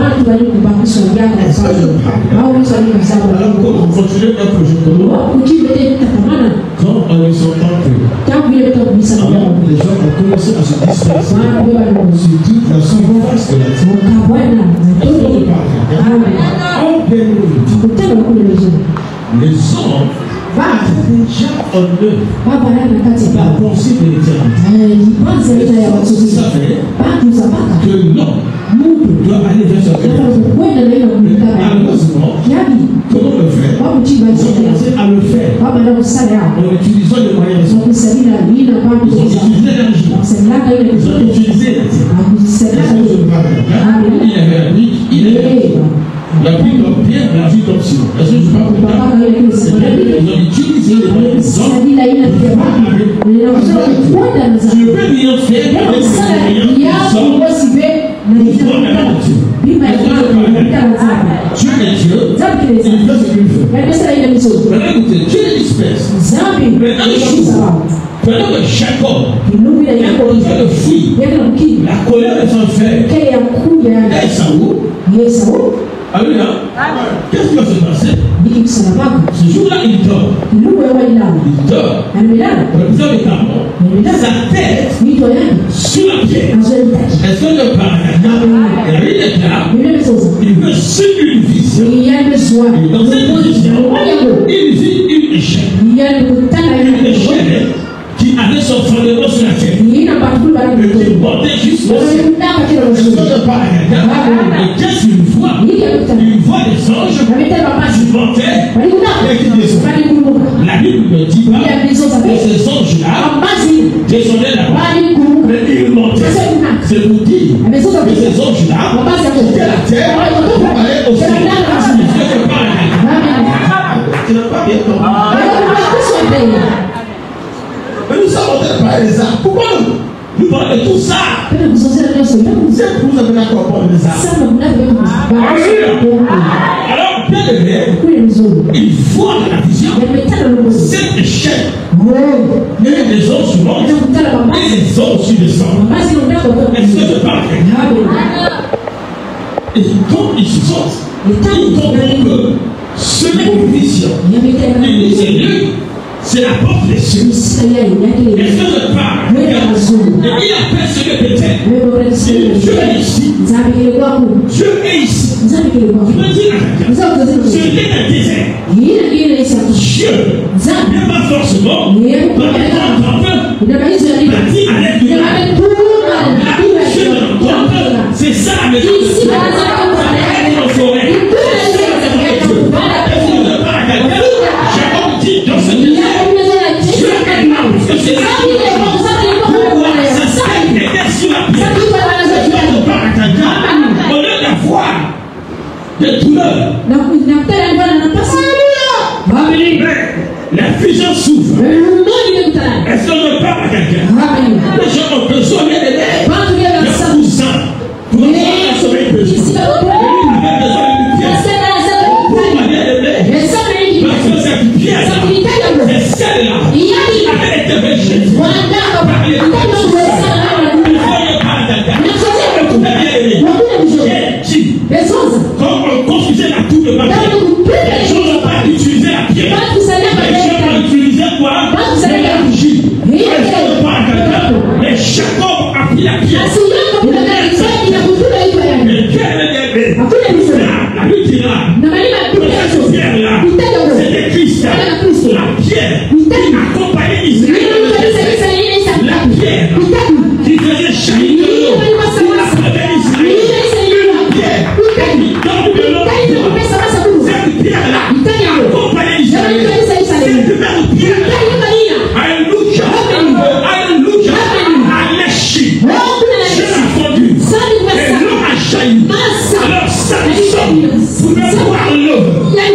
Ça, je parle. Alors, pour continuer un projet comme moi, quand on ne s'entend plus, alors les gens ont commencé à se disperser sur toute la surface de la terre. Est-ce que je parle? Les hommes avaient déjà en eux la pensée de l'éternité. Vous savez que l'homme doit aller vers sa terre. Malheureusement, comment le faire? Ils ont commencé à le faire en utilisant les moyens. Ils ont utilisé l'énergie. Ils ont utilisé la terre. Il y avait la brique, il y avait la vie comme pierre, la vie comme ciment. Est-ce que je parle de ça? Ils ont utilisé les moyens. Tu peux bien faire avec ces moyens. Dieu est Dieu, il fait ce qu'il fait. Maintenant écoutez, Dieu disperse. Mais un jour, pendant que Jacob fait le fruit, la colère de son frère, et Esaü, alléluia. Qu'est-ce qui va se passer? Ce jour-là, il dort. Il dort. Sa tête sur la pierre. Est-ce que je parle? Et il déclare, il veut suivre une vision. Et dans cette vision, il vit une échelle. Une échelle qui avait son fondement sur la terre. Et qui montait jusqu'au ciel. Est-ce que je parle? Et qu'est-ce qu'il voit? Il voit des anges qui montaient et qui descendaient. La Bible ne dit pas que ces anges-là descendaient là-bas, mais ils montaient. C'est pour dire que ces anges-là quittaient la terre pour aller au ciel. Est-ce que je parle? Tu n'as pas bien compris. Mais nous sommes en train de parler de ça. Pourquoi nous parlons de tout ça? C'est pour vous avez la comprendre de ça. Alors, bien aimé, il voit la vision. Cette échelle. Il y a des hommes qui montent et des hommes qui descendent. Est-ce que je parle? Et quand ils se sortent, ils comprennent que ce n'est une vision. C'est la porte des cieux. Est-ce que je parle? Et il appelle ce que peut-être. Dieu est ici. Dieu est ici. Je me dis à quelqu'un, ce n'est un désert. Dieu n'est pas forcément dans les temples bâtis à l'aide du mal. Dieu dans le temple, c'est ça la maison de Dieu. Ça est en forêt. Jacob dit dans ce désert, Dieu est là parce que c'est ça qui est pourquoi sa tête était sur la pierre. Au lieu d'avoir des douleurs, la fusion s'ouvre. Est-ce qu'on ne parle à quelqu'un? Les gens ont besoin d'aider. Le cousin pour avoir un sommeil pesant. Il avait besoin d'une pièce. dira que cette pierre-là, c'était Christ. La pierre qui accompagnait Israël. La pierre qui faisait jaillir de l'eau. La première Israël. La pierre qui donne de l'eau. Cette pierre-là accompagnait Israël. Cette même pierre. Alléluia. Alléluia. A léché. Dieu a fondu. Et l'eau a jailli. Alors Samson pouvait voir l'eau.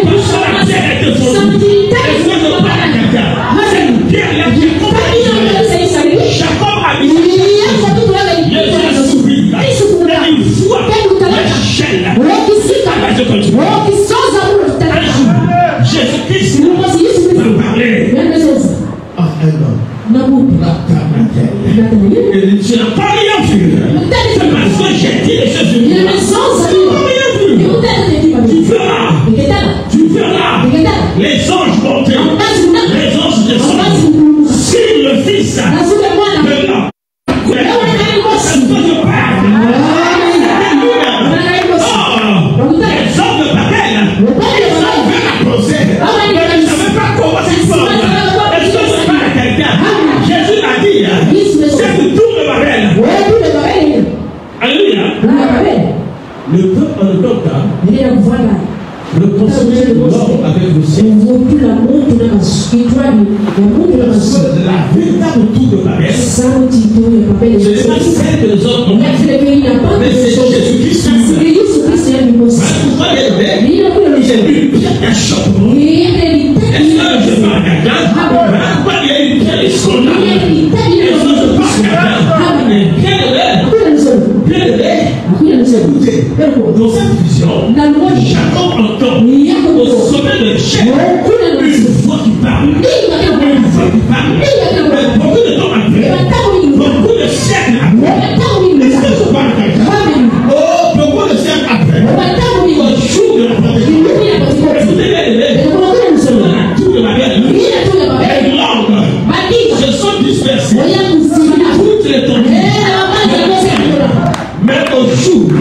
Parce que la pierre était fondue. Et vous ne parlez à quelqu'un. Cette pierre-là qui accompagnait Israël. Jacob a mis les gens s'oublient. Et il voit l'échelle. Je continue. Jésus-Christ va parler à un homme. Et tu n'as pas rien vu. C'est parce que j'ai dit les choses. Tu n'as pas rien vu. Tu verras les anges monter. Les anges descendent sur le Fils de l'homme. C'est ce que je parle. Les hommes de Babel, ils avaient la procès. Mais ils ne savaient pas comment c'est fort. Est-ce que je parle à quelqu'un? Jésus a dit, c'est le tour de Babel. Alléluia. Le peuple en le temps, le conseiller de l'homme avec le ciel. La véritable tour de Babel, ce n'est pas celle que les hommes ont, mais c'est Jésus-Christ. Pourquoi j'ai vu une pierre d'achoppement? Est-ce que je parle à quelqu'un? Pourquoi il y a une pierre d'escondage? Est-ce que je parle à quelqu'un? Bien de l'air. Écoutez, dans cette vision, Jacob entend au sommet de l'échelle une voix qui parle. Une voix qui parle. Mais beaucoup de temps après, beaucoup de siècles après, est-ce que je parle à quelqu'un? Oh, beaucoup de siècles après, au jour de la Pentecôte, écoutez les tout de ma gueule, les langues se sont dispersées. Toutes les tombées. Mais au jour de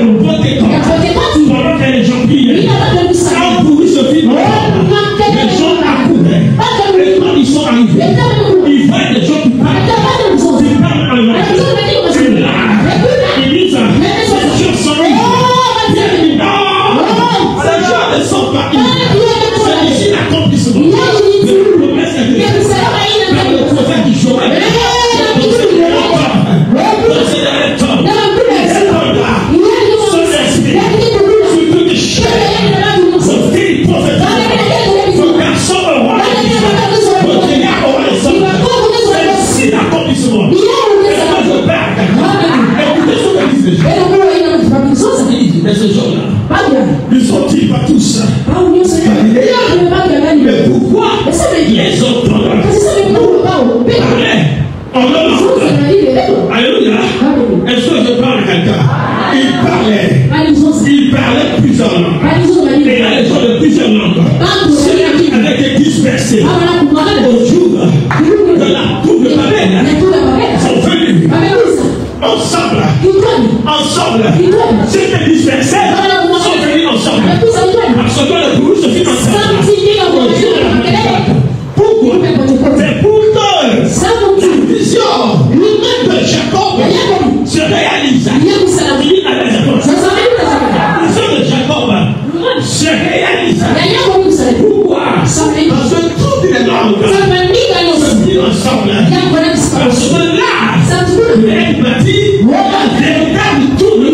mon Pentecôte, pendant que les gens priaient, quand pour se fit les gens accouraient. Et quand ils sont arrivés, ils voient des gens qui parlent. Ils parlent en langue. Et là, ils disent, ces gens sont arrivés. Ils disent, non, ces gens ne sont pas ici. C'est ici l'accomplissement de la promesse de Dieu. Par le prophète du Joël. Mais ce jour-là, ne sont-ils pas tous mais pourquoi les autres parlaient en langue? Alléluia. Est-ce que je parle à quelqu'un? Ils parlaient plusieurs langues. Et il y a des gens de plusieurs langues. Ceux qui avaient été dispersés au jour de la tour de Babel sont venus ensemble. Ceux qui dispersés sont venus ensemble. Parce que le groupe se fit ensemble. Au jour de la Pentecôte. Pourquoi? C'est pour que la vision de Jacob se réalise. Il a les apôtres. La vision de Jacob se réalise. Pourquoi? Parce que toutes les langues se mirent ensemble. Parce que là, il m'a dit, la véritable tour de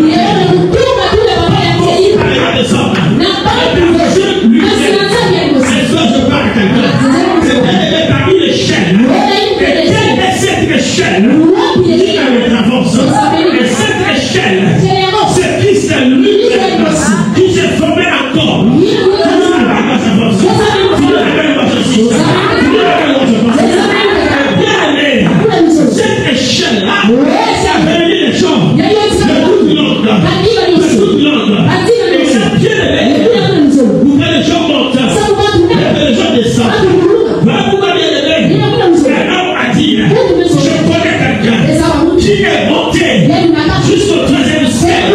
jusqu'au 13e siècle.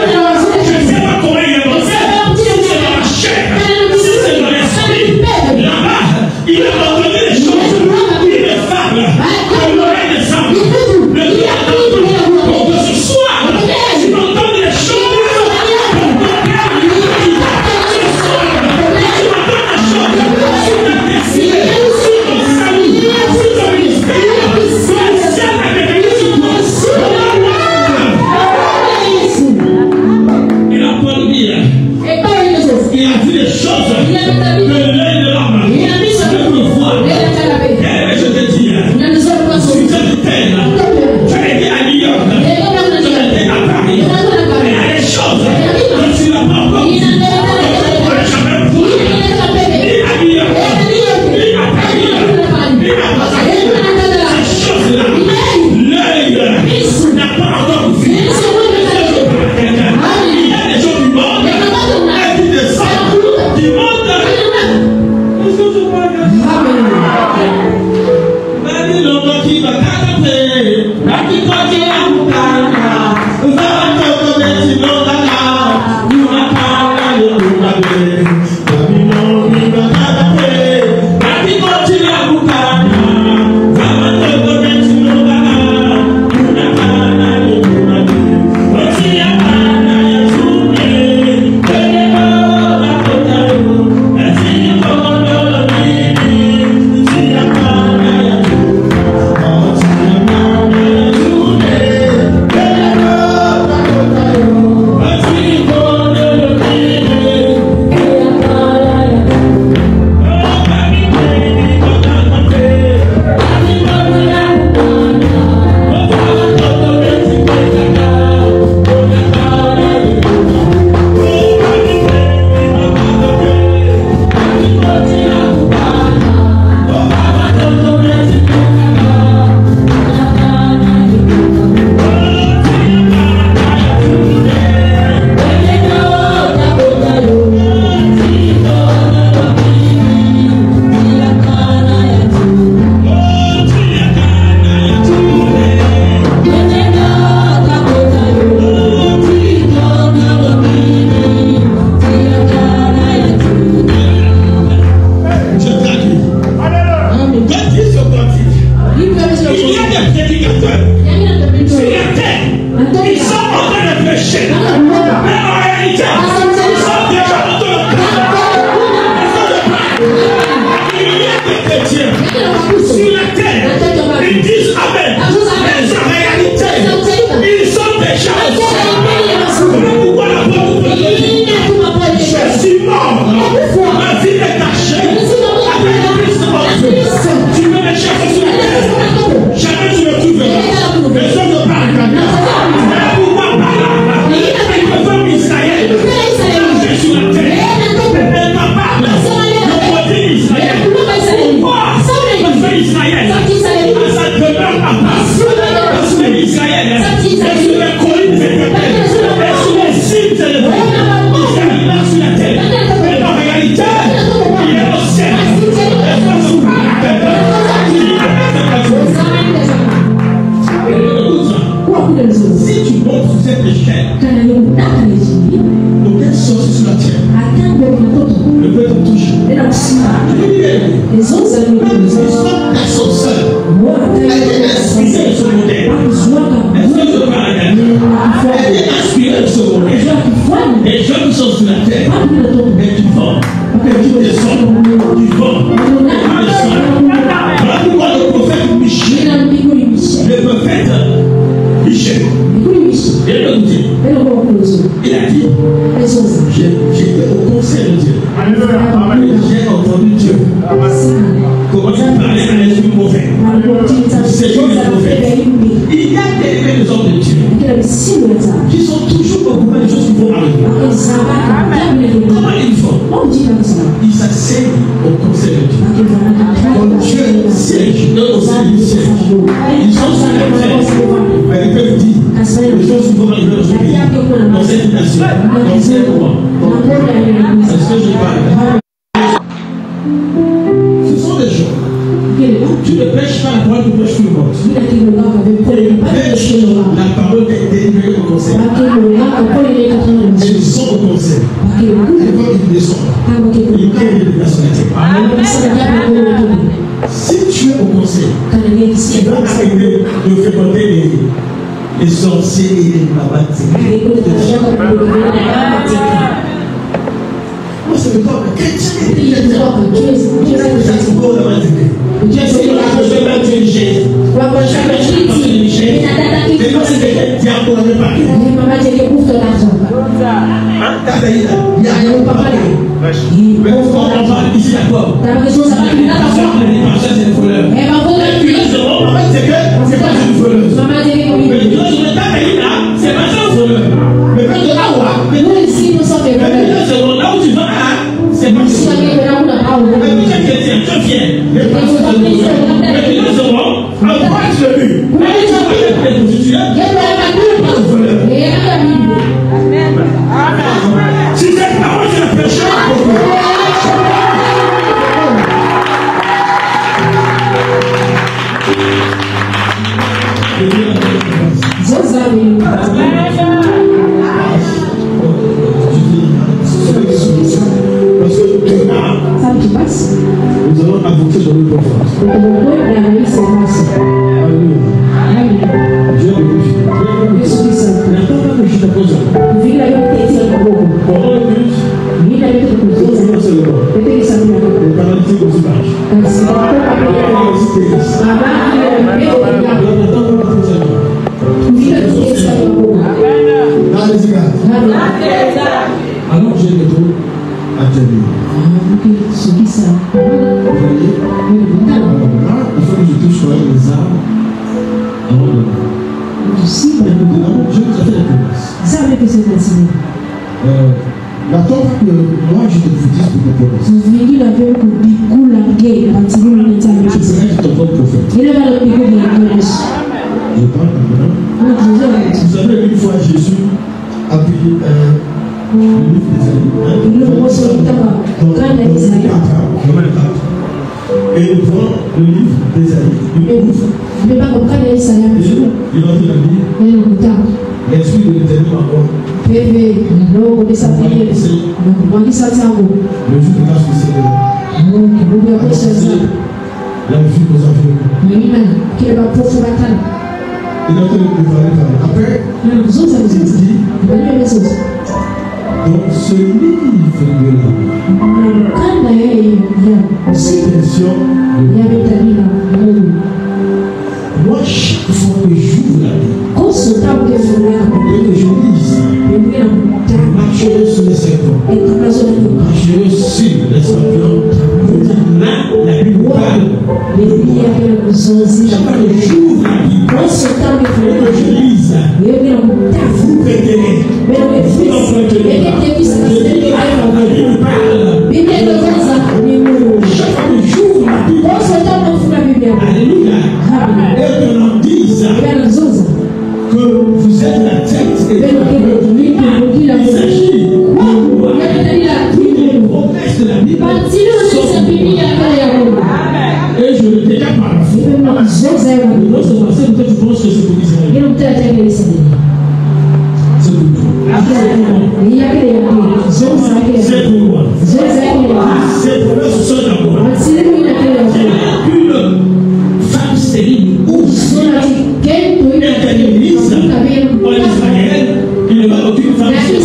Je ne sais pas comment il est monté. Il a vu les choses que l'œil de l'homme ne peut voir. Et je te dis, si tu es tu as été à New York, tu as été à Paris, il y a des choses que tu n'as pas encore vues. Tu n'as jamais vu. Ni à New York, ni à Paris, ni à Paris. Ces choses-là, l'œil n'a pas encore vu. Il y a des gens du monde et qui descendent du monde. Est-ce que je vois Si tu es au conseil, tu dois arrêter de fréquenter les sorciers et les babatiques. Moi, c'est le corps de chrétien. Papa prêche. Mais on parle ici d'accord. Attention, les parcelles, c'est des voleurs. Et puis là, en fait, c'est que c'est pas une voleuse. Mais tu vois, sur le tas pays là, c'est pas un voleur. Mais quand tu es là, mais nous ici, nous sommes des voleurs. Là où tu vas, c'est pas ça. Mais puis c'est chrétien, tu viens. Mais puis là, c'est bon. Alors, pourquoi tu le vis? Mais tu vas les prostituées. Pas de voleur. Si cette parole, c'est le péché, nous allons avancer dans le conférence. Dieu le glorifie. N'attends pas que je te pose. Pendant le culte, nous c'est le bon. Les paralytiques aussi marchent. Alors j'ai le tour à terminer. Il faut que je touche quand même les armes avant de je vous ai fait la promesse. La tombe que moi je te foutisse pour te promesse. Je serai ton propre prophète. Je parle maintenant. Vous savez, une fois Jésus a pris le livre d'Ésaïe. Et il prend le livre d'Ésaïe. Il ouvre. Il a dit la Bible. L'esprit de l'Éternel en moi. Le jour de grâce du Seigneur. La vie nous a fait. Il a fait le préparer par après. Il dit donc ce livre de la citation moi chaque fois que j'ouvre la Bible et que je lise, je marcherai sur les serpents, je marcherai sur les scorpions. Là, la Bible parle. Chaque fois que j'ouvre la Bible et que je lise, vous prétenez, vous emprunterez pas. La Bible parle. Chaque fois que j'ouvre la Bible, alléluia, et que l'on dise que vous êtes la tête et il s'agit de promesses de la Bible. Et je le déclare par la foi. Non seulement c'est peut-être tu penses que c'est pour Israël. C'est pour toi. C'est pour moi. C'est pour eux, ce sont d'abord. Une femme stérile ou interministre pour l'Israël, il ne va aucune femme stérile.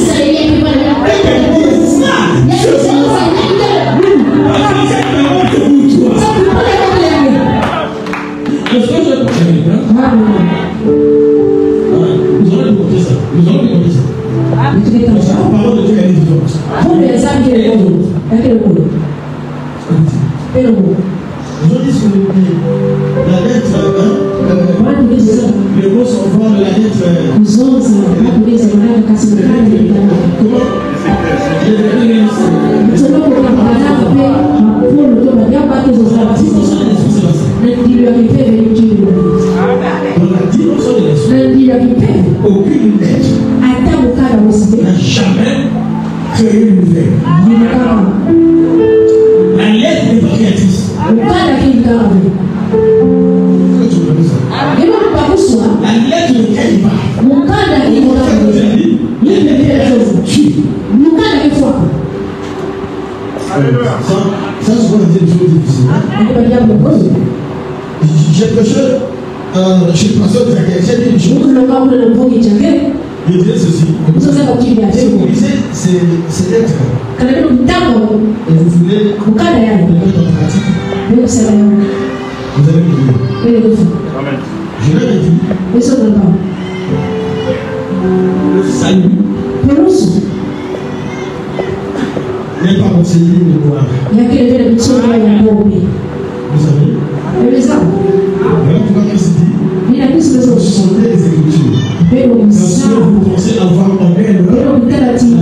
Les mots sont forts de la lettre. Aucune lettre n'a jamais créé une nouvelle. La lettre n'est pas créatrice. La lettre ne crée pas. Ça, c'est quoi la chose difficile. J'ai prêché chez le pasteur de Zachary. J'ai dit une chose. Il disait ceci. Vous lisez ces lettres. Et vous voulez le mettre en pratique. Vous allez me dire. Amen. Je leur ai dit. Le salut. n'est pas conseillé de gloire. Vous savez? Les hommes. Voilà pourquoi Christ dit, vous sentez les Écritures. Parce que vous pensez avoir en elle la vie.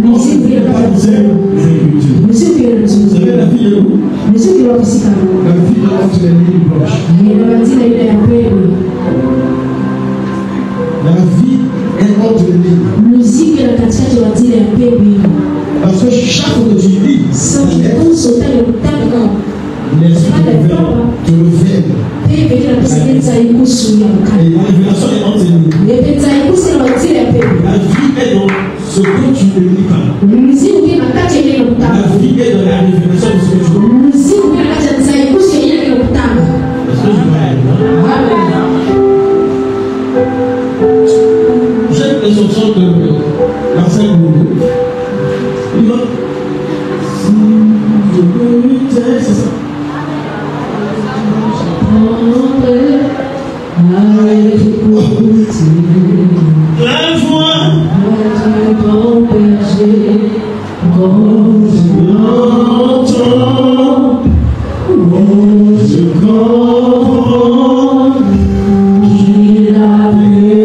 Non, vous n'avez pas pensé les Écritures. Vous savez la vie de où? La vie de entre les lignes blanches. La vie est entre les lignes. Parce que chaque fois que tu lis, l'esprit te révèle. Et la révélation est entre les lignes. La vie est dans ce que tu ne lis pas. La vie est dans la révélation de ce que tu lis. J'aime les chansons de Marcel Boudou. Il va. Si je me tais, c'est ça. La voix je comprends qu'il a payé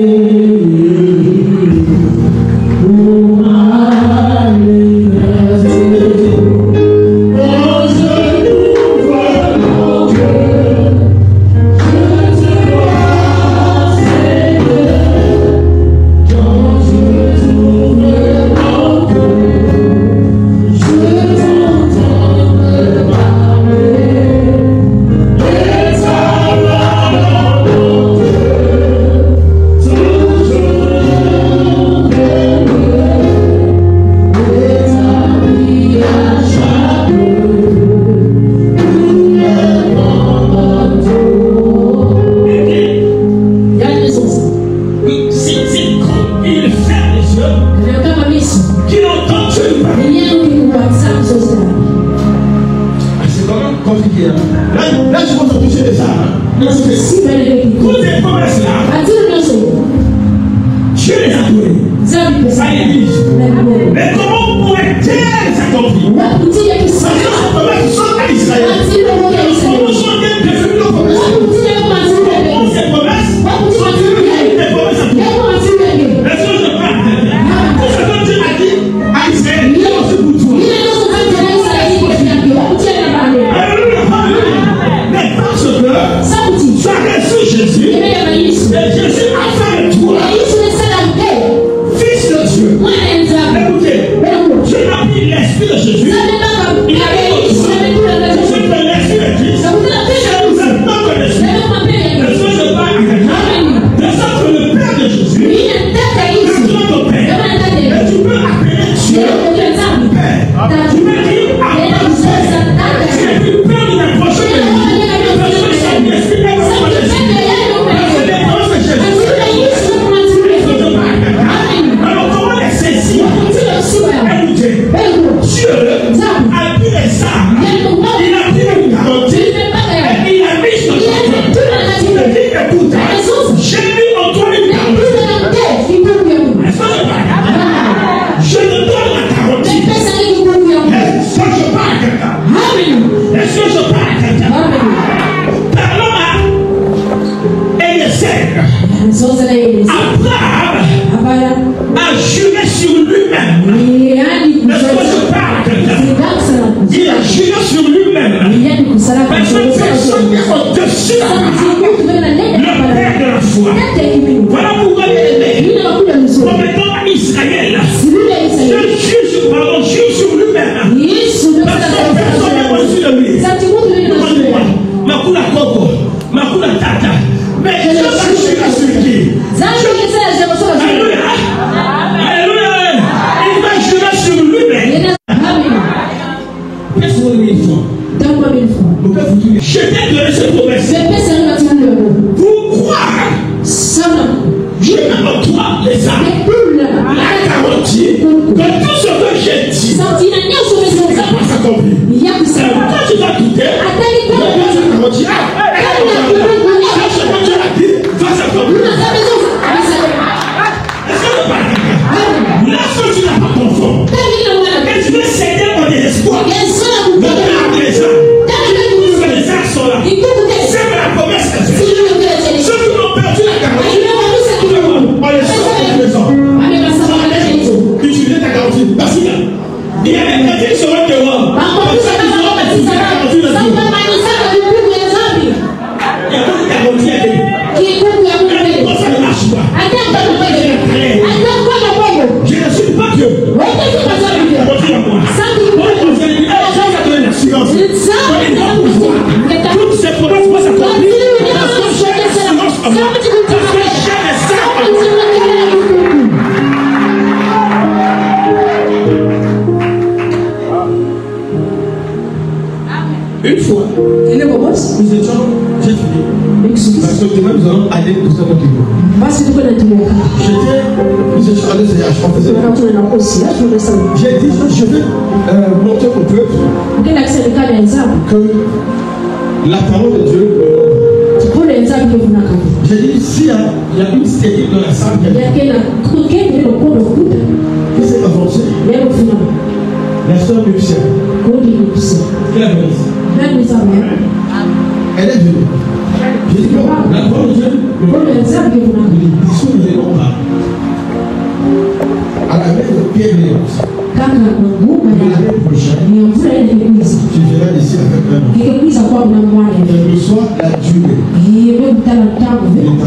pour ma liberté. Oh, je t'ouvre mon cœur, je te vois, Seigneur, quand je t'ouvre mon cœur, je t'entends me parler. Là, je pense à toucher les armes. Toutes les promesses là, Dieu les a données à l'église. Mais comment pourrait-elle s'accomplir? Parce que ces promesses sont à Israël. Comment sont-elles devenues nos promesses? Ces promesses sont devenues des promesses à Dieu. Est-ce que je parle? Tout ce que Dieu a dit à Israël, c'est aussi pour toi. Mais parce que tu as reçu Jésus, et Jésus a fait de toi fils de Dieu. Écoutez, Dieu n'a mis l'esprit de Jésus, il a mis l'esprit de Christ. Vous êtes notre esprit. Est-ce que je parle à quelqu'un? De sorte que le Père de Jésus est notre Père. Et tu peux appeler Dieu Père. Tu peux dire Abba Père. Tu es plus peur de t'approcher de lui. Parce que son esprit est notre Jésus. Parce que les paroles de Jésus. Alors comment les saisir? Écoutez, Dieu a pris les armes, il a pris les garanties, et il a mis sur ton cœur. Il a dit, écoute, j'ai mis en toi une garantie. Est-ce que je parle? Je te donne la garantie. Est-ce que je parle à quelqu'un? Est-ce que je parle à quelqu'un? Parlons à Eliezer. Abraham a juré sur lui-même. Est-ce que je parle à quelqu'un? Il a juré sur lui-même. Parce que personne n'est au-dessus de la foi. Le Père de la foi. Voilà pourquoi il est aimé. Comme étant Israël. Je jure sur lui-même. Parce que personne n'est au-dessus de lui. Makula Koko, Makula Tata. Mais je vais jurer sur qui? Alléluia. Alléluia. Il va jurer sur lui-même. Qu'est-ce que vous voulez dire? Je t'ai donné cette promesse. Pourquoi? Je mets en toi les armes. La garantie que tout ce que j'ai dit, ça va s'accomplir. Quand tu vas quitter, la garantie, ce que Dieu a dit va s'accomplir. Est-ce que tu parles? Lorsque tu n'as pas ton fond, et tu veux céder au Une fois, nous étions, j'ai fini. Parce que demain nous allons aller nous avons du mot. Nous étions allés au CH, on faisait. J'ai dit, je vais montrer au peuple que la parole de Dieu. J'ai dit, s'il y a une stérile dans la salle, qui s'est avancée. La soeur Lucien. Qui est elle est venue. J'ai dit, la parole de Dieu, le discours ne répond pas. À la veille de Pierre Léonce. L'année prochaine, tu verras ici avec un enfant. Et le soir, la durée de ta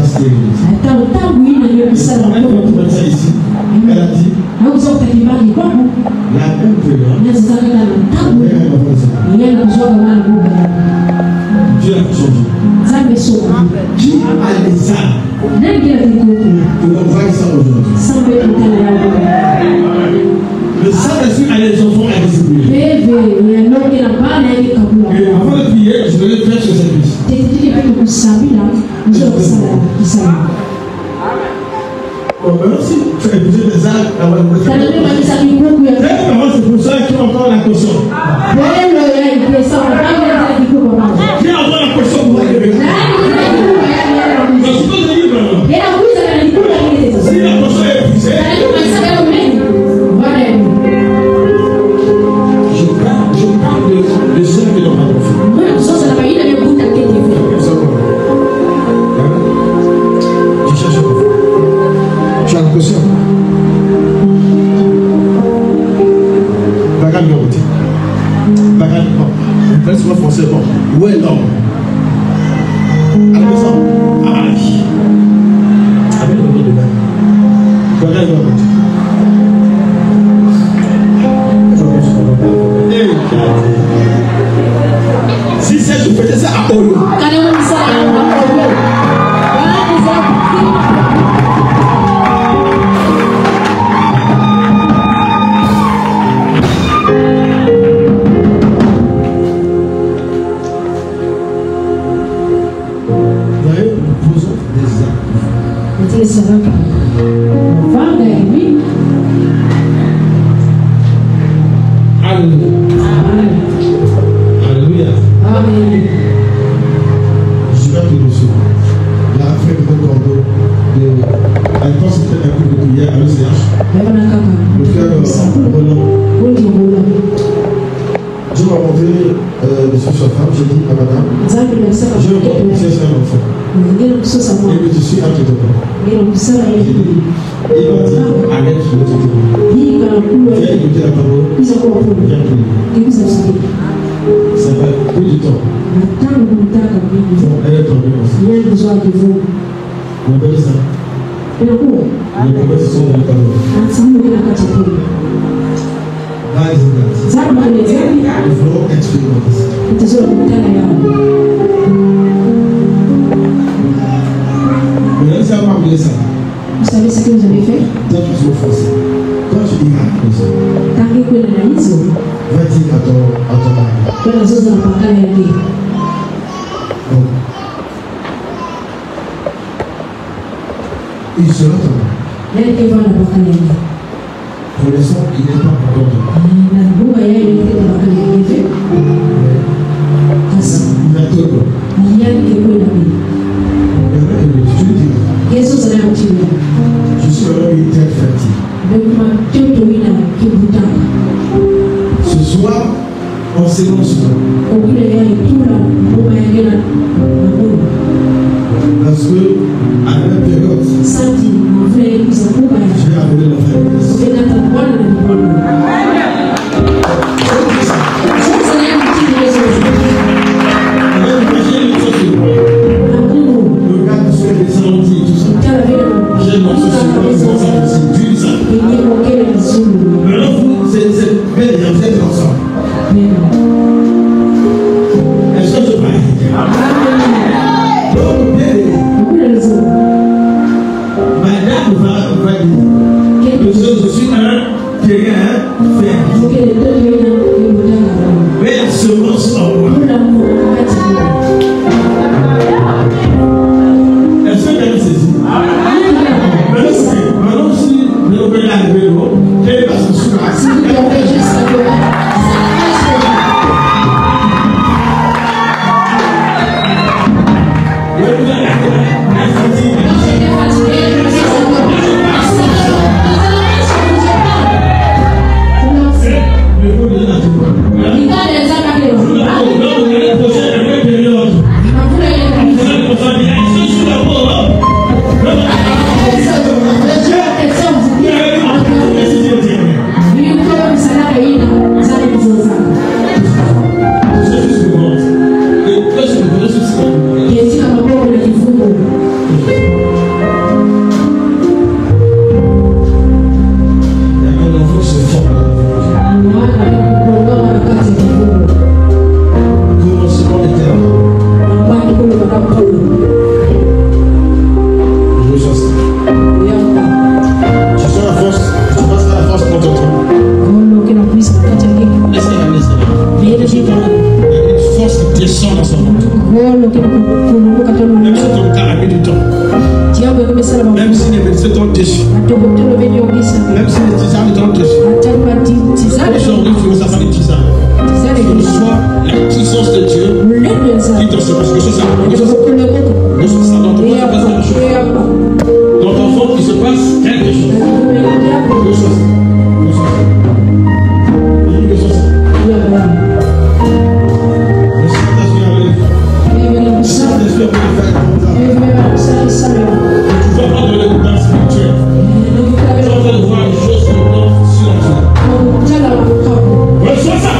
stérilité. Ici, elle a dit, la même période, Dieu a changé. Qui a les âmes pour envoyer ça aujourd'hui? Le Saint-Esprit a les enfants à distribuer. Et avant de prier, je vais faire ce service. Bon, maintenant, si tu as épousé des âmes, c'est pour ça qu'ils ont encore la caution. Qui a encore la caution pour la révéler? Si la caution est épuisée, je parle de ceux qui n'ont pas d'enfants. Tu cherches un enfant. Tu as la caution. Bagarre numéroté. Bagarre numéroté. Laisse-moi français, bon. Où est l'homme? À la maison. Aïe. Avec le nom de même. Bagarre numéroté. Si c'est je faisais ça à Olo. Alléluia. Amen. Je vais te recevoir. La frère de Corbeau, elle pense que c'était un coup de prière à l'OCH. Le frère Roland. Je m'ai rencontré monsieur sa femme, j'ai dit à madame, j'ai encore poussé sur un enfant. Et je suis entre tes mains. Il m'a dit, arrête, je vais te dire. Viens écouter la parole, viens prier. Ça va plus du temps. Elle est tombée aussi. Mon bel sang. Les promesses sont dans la parole. Nous voulons expérimenter ça. Mais ça va oublier ça. Vous savez ce que vous avez fait? Toi, tu es offensé. Toi, tu dis ah, va dire à ton mari. Donc, il sera ton mari. Pour l'instant, il n'est pas encore ton mari. Il a tout bon. Je suis vraiment une tête fatiguée. Ce soir, on s'élance pas. Parce que, à la même période, je vais appeler la famille. Je suis un terrain ferme. descend dans son ventre. Même si ton cas a mis du temps. Même si les médecins t'ont déçu. Même si les tisanes t'ont déçu. Aujourd'hui, tu veux savoir les tisanes. Tu reçois la puissance de Dieu qui te secoue. Que ce soit dans ton ventre, dans ton ventre, il se passe quelque chose. Que ce soit ça.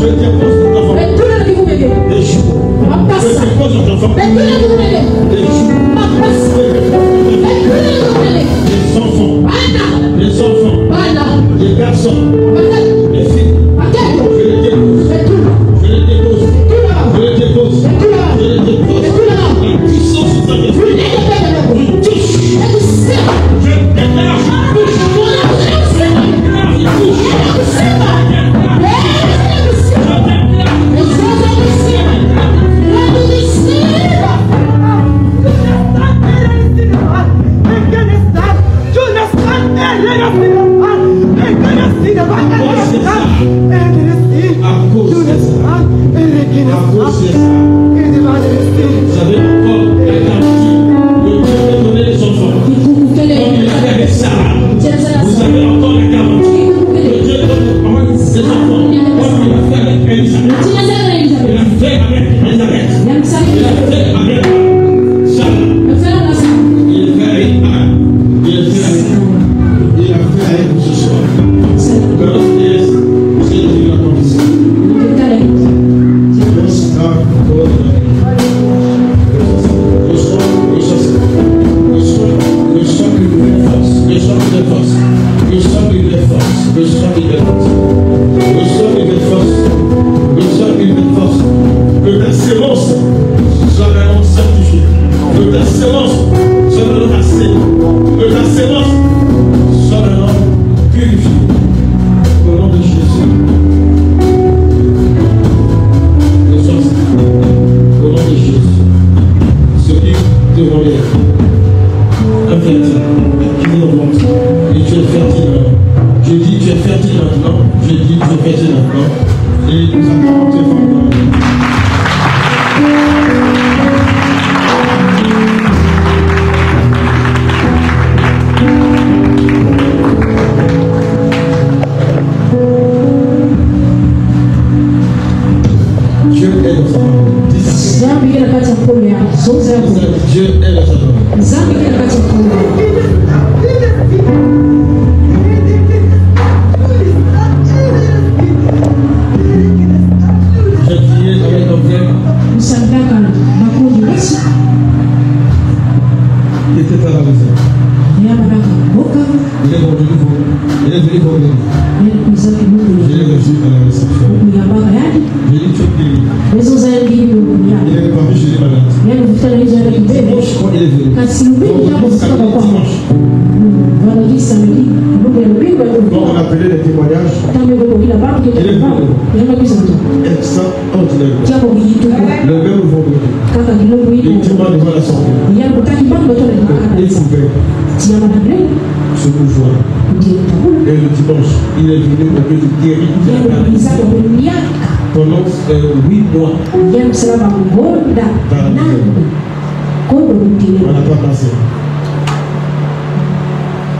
Je dépose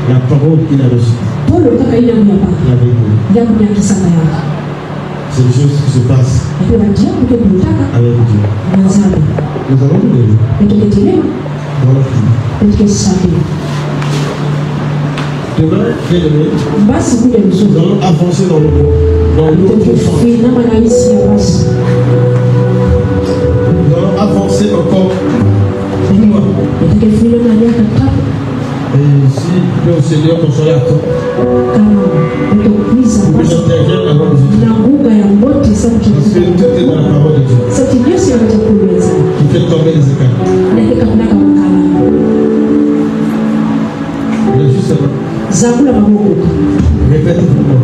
La parole qu'il a reçue. C'est des choses qui se passent avec Dieu. Nous allons nous lever. Demain, nous allons avancer dans le profond. Nous allons avancer encore plus loin. Et si le Seigneur qu'on soit là, que j'intervienne avant de dire. Parce que tout est dans la parole de Dieu. Qui fait tomber les écarts. Mais justement, répète pour moi.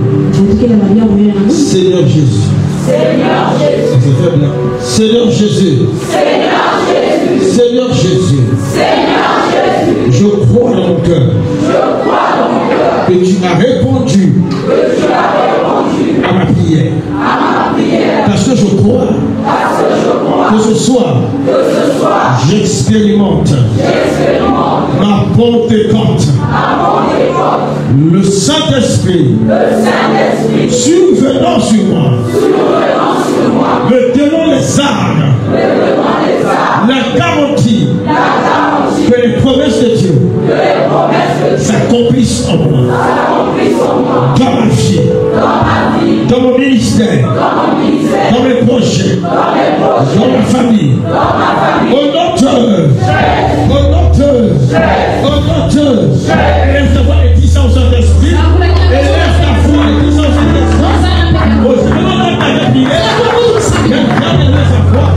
Seigneur Jésus. Seigneur Jésus. C'est faible là. Seigneur Jésus. Seigneur Jésus. Seigneur Jésus. Seigneur Jésus. Je crois dans mon cœur. Je crois dans mon cœur. Que tu as répondu. Que tu as répondu. À ma prière. À ma prière. Parce que je crois. Parce que je crois. Que ce soir. Que ce soir. J'expérimente. J'expérimente. Ma Pentecôte. Le Saint-Esprit survenant sur moi, me donnant les armes, la garantie que les promesses de Dieu s'accomplissent en moi, dans ma vie, dans mon ministère, dans mes projets, dans ma famille, au nom lève ta voix et dis ça au Saint-Esprit. Et lève ta voix et dis ça au Saint-Esprit. Oh, je me demande ta vie. Lève sa voix.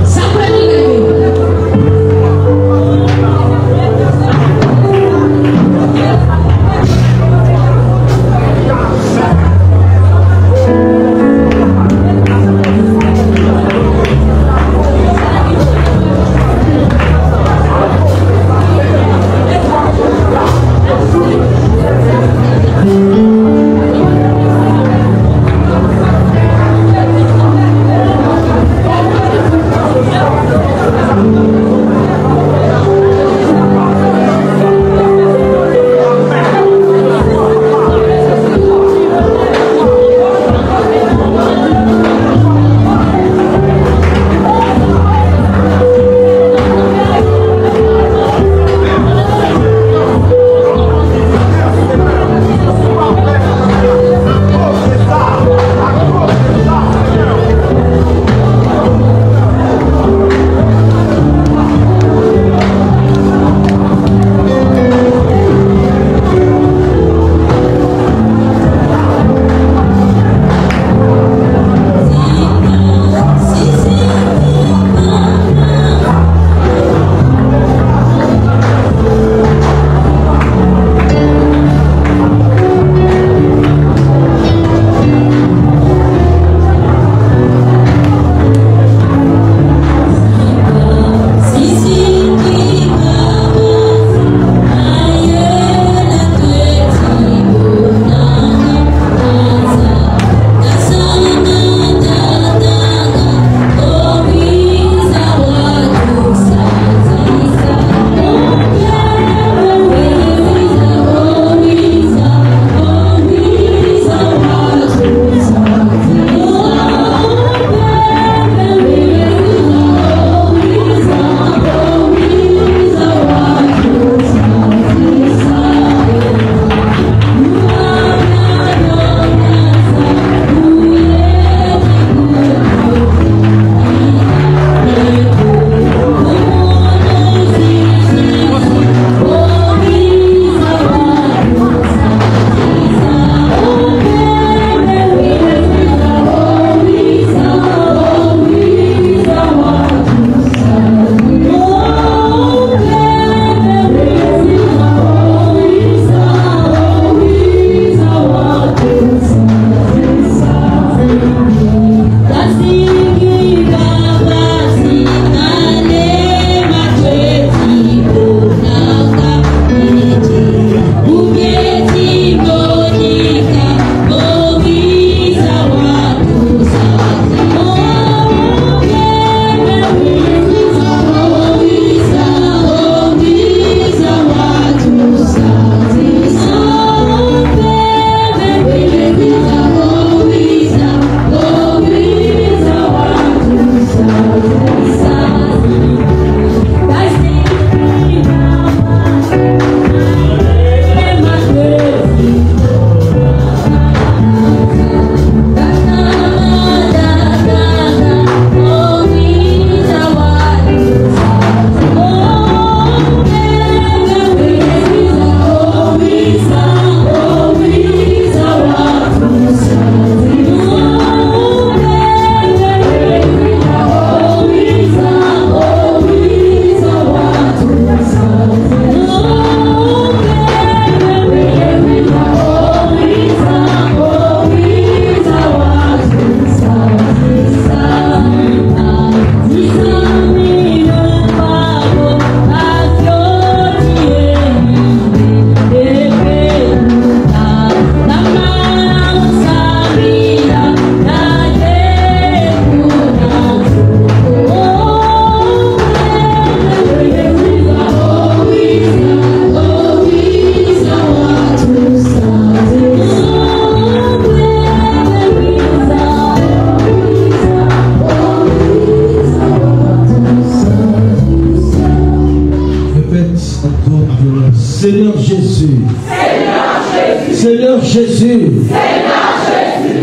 Jésus,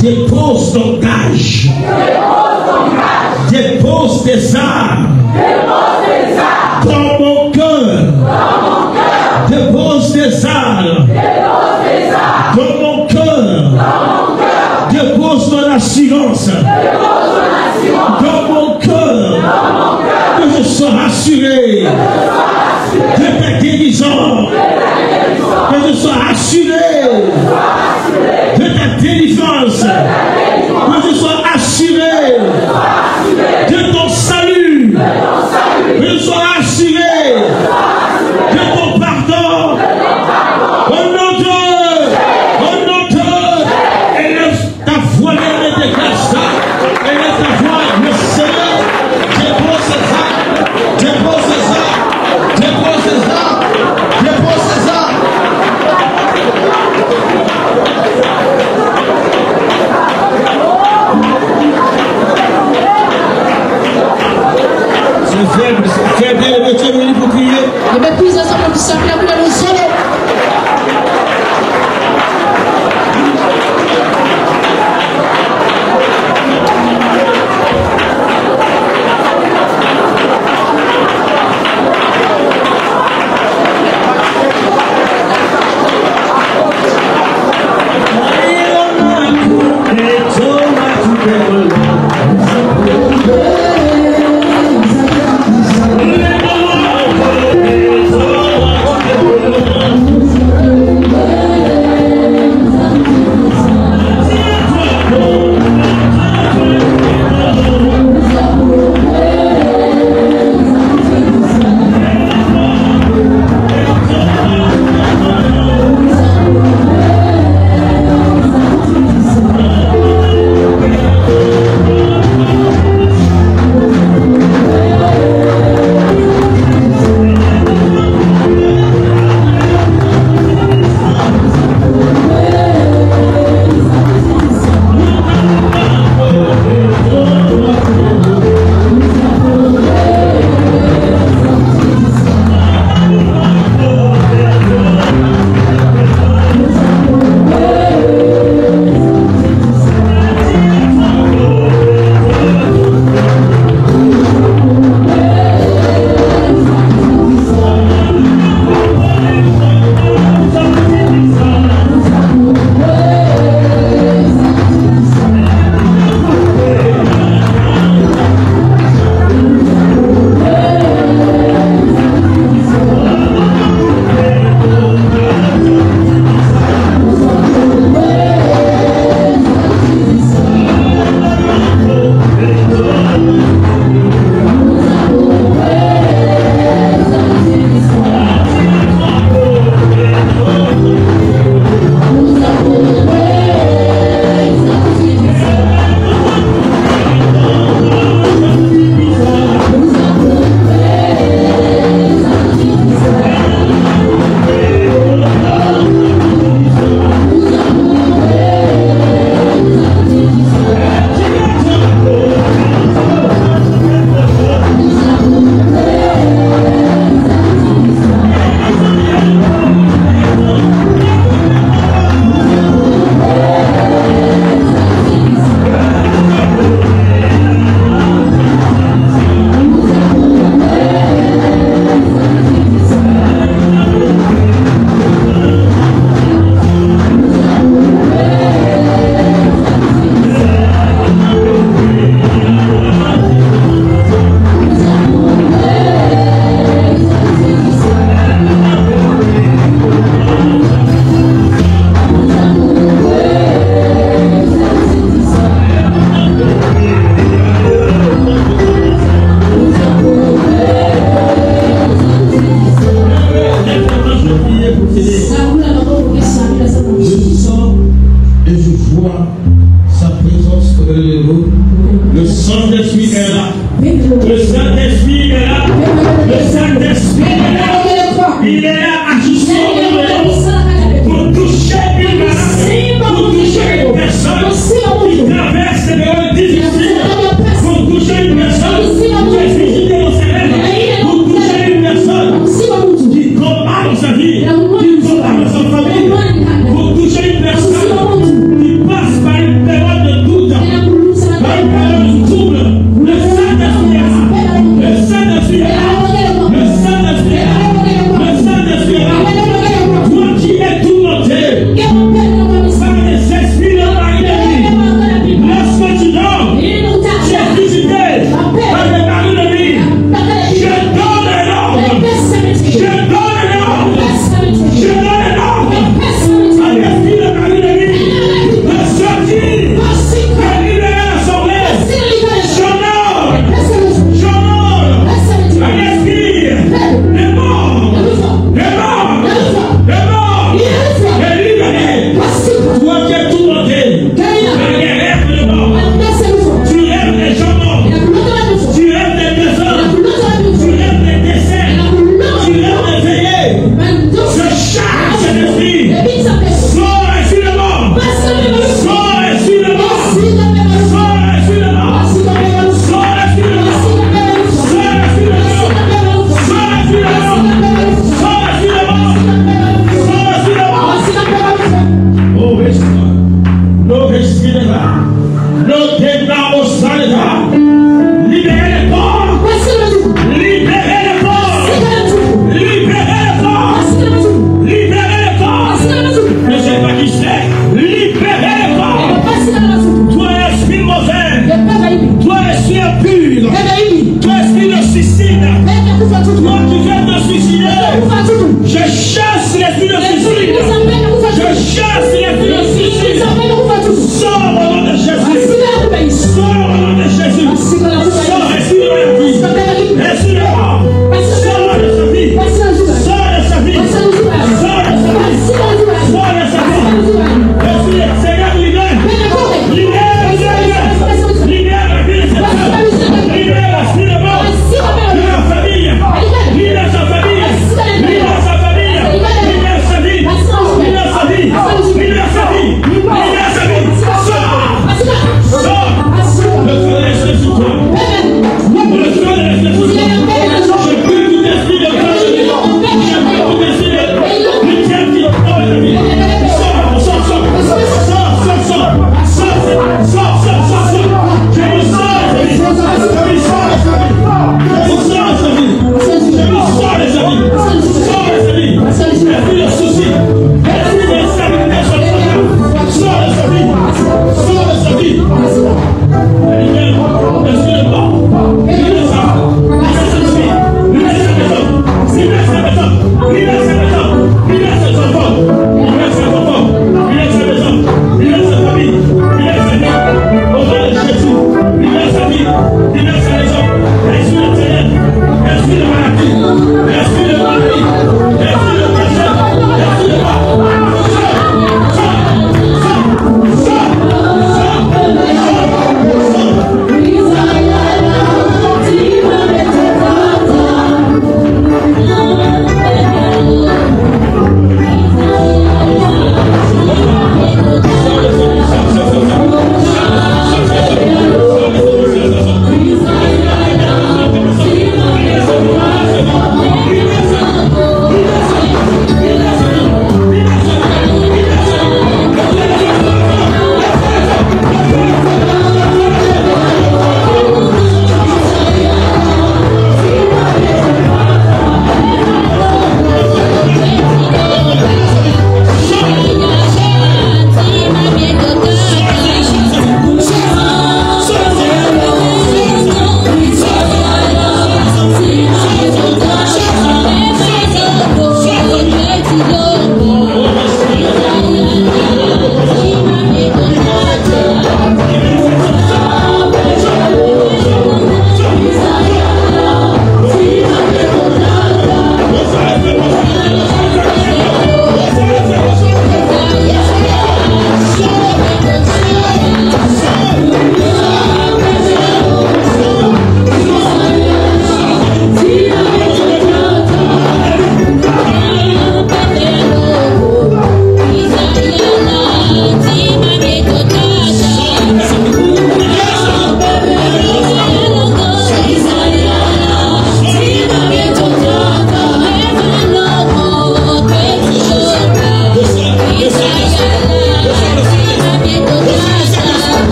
dépose ton gage. Dépose tes armes dans mon cœur. Dépose tes armes dans mon cœur. Dépose ton assurance dans mon cœur. Que je sois rassuré de ta guérison. Que je sois assuré de ta délivrance. Que je sois assuré de ton salut. Que je sois assuré de ton pardon. Au nom de élève ta voix, élève tes grâces, élève ta voix, le Seigneur, dépose ses armes, dépose ses armes, dépose ses armes, dépose ses armes. C'est faible, bien le métier venu pour crier. Le mettre plus ensemble pour s'appeler dans le solo. Oh, Là, au Salida, libérez les corps. Libérez les corps. Libérez les corps. Libérez les corps. Je ne sais pas qui c'est. Libérez les corps. Toi, esprit mauvais. Toi, esprit impur. Toi, esprit de suicide. Toi qui viens de suicider. Je chasse l'esprit de suicide. Je chasse l'esprit de suicide. Sors au nom de Jésus. Sors au nom de Jésus.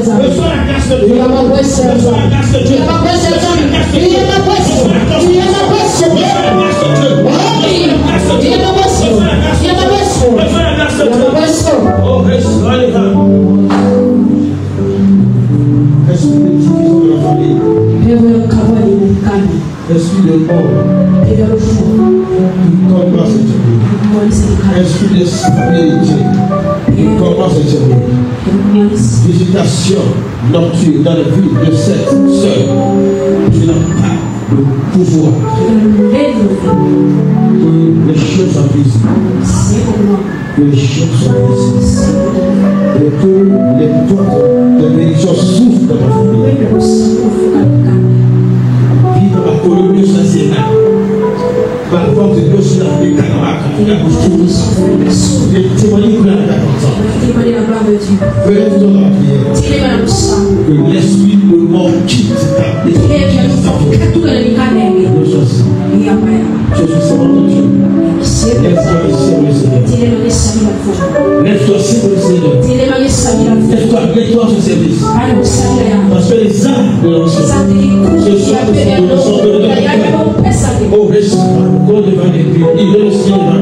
Reçois la grâce de Dieu. Reçois la grâce de Dieu. Reçois la grâce de Dieu. Reçois la grâce de Dieu. Oh, reçois les grâces. Esprit de division de la famille. Esprit de mort. Qui commence à se terminer. Esprit de stabilité. Qui commence à se terminer. Visitation nocturne dans la vie de cette sœur. Tu n'as pas le pouvoir. Que les choses sont visibles. Que les choses sont visibles. Et que les portes de bénédiction s'ouvrent dans ta famille. Vive la colonie nationale. Par force de Dieu, sur la vie de les témoigner de la gloire de Dieu. Fais-le dans la prière. Que l'esprit de mort quitte ta vie. Je suis savant de Dieu. Lève-toi ici, mon Seigneur. Lève-toi ici, mon Seigneur. Lève-toi ce service. Parce que les âmes de l'ancien, ce sont de oh, restons devant l'Église. Il est le Seigneur.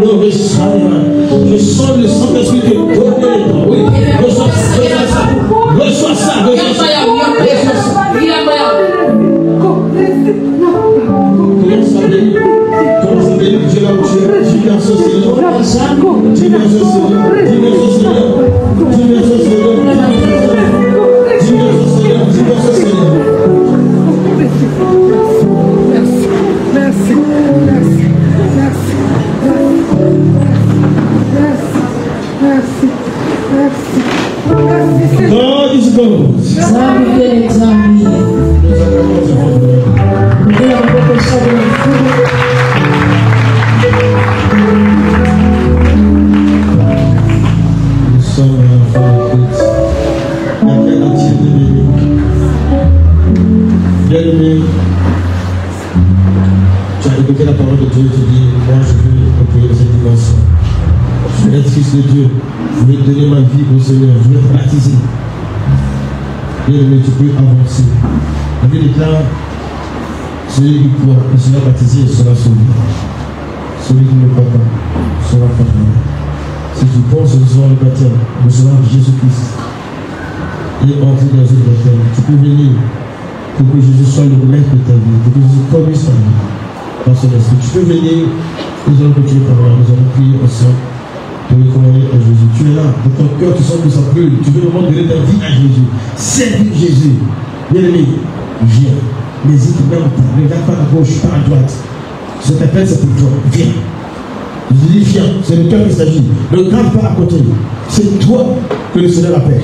Non, restons devant. Je sens le Saint-Esprit te donner les droits. Oui, reçois ça. Reçois ça. Commence à bénir. Commence à bénir. Dieu là où tu es. Dis merci au Seigneur. Dis merci au Seigneur. Dis merci au Seigneur. Dis merci au Seigneur. Dis merci au Seigneur. Dis merci au Seigneur. Merci. God is good. Nous sommes enfants de Christ. La terre entière de bien-aimé, tu as écouté la parole de Dieu et tu dis, moi je veux prier de cette dimension. Je veux être fils de Dieu. Je veux donner ma vie au Seigneur. Je veux être baptisé. Bien-aimé, tu peux avancer. La Bible déclare, celui qui croit et sera baptisé sera sauvé. Celui qui ne croit pas sera condamné. Si tu penses recevoir le baptême, recevoir Jésus-Christ et entrer dans une baptême, tu peux venir pour que Jésus soit le maître de ta vie, pour que Jésus conduise ta vie dans son esprit. Tu peux venir, nous allons continuer par là, nous allons prier ensemble pour recommander à Jésus. Tu es là, dans ton cœur, tu sens que ça brûle, tu veux vraiment donner ta vie à Jésus. Servir Jésus. Bien-aimé, viens. N'hésite même pas, ne regarde pas à gauche, pas à droite. Cet appel, c'est pour toi. Viens. Je dis viens, c'est le cœur qui s'agit. Ne regarde pas à côté. C'est toi que le Seigneur appelle.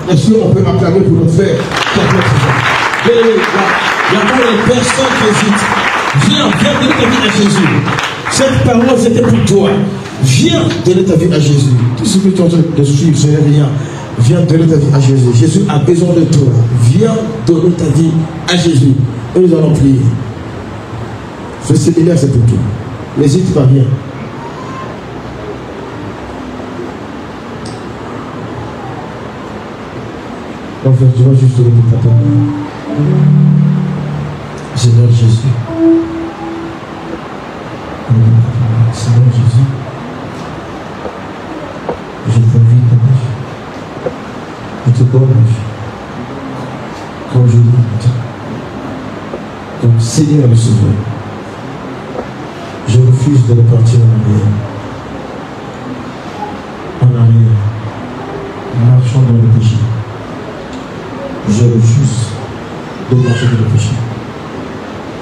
Est-ce qu'on peut acclamer pour notre frère? Il y a pas les personnes qui hésitent. Viens donner ta vie à Jésus. Cette parole, c'était pour toi. Viens donner ta vie à Jésus. Tout ce que tu es en train de suivre, ce n'est rien. Viens donner ta vie à Jésus. Jésus a besoin de toi. Viens donner ta vie à Jésus. Et nous allons prier. Ce séminaire, c'est pour toi. N'hésite pas, viens. En fait, tu vas juste donner ta parole. Seigneur Jésus. Seigneur Jésus. Je t'invite à ma vie. Je te donne ma vie. Comme je l'ai dit. Comme Seigneur le Sauveur. Je refuse de repartir en arrière. En arrière. Marchant dans le péché. Je refuse de marcher dans le péché.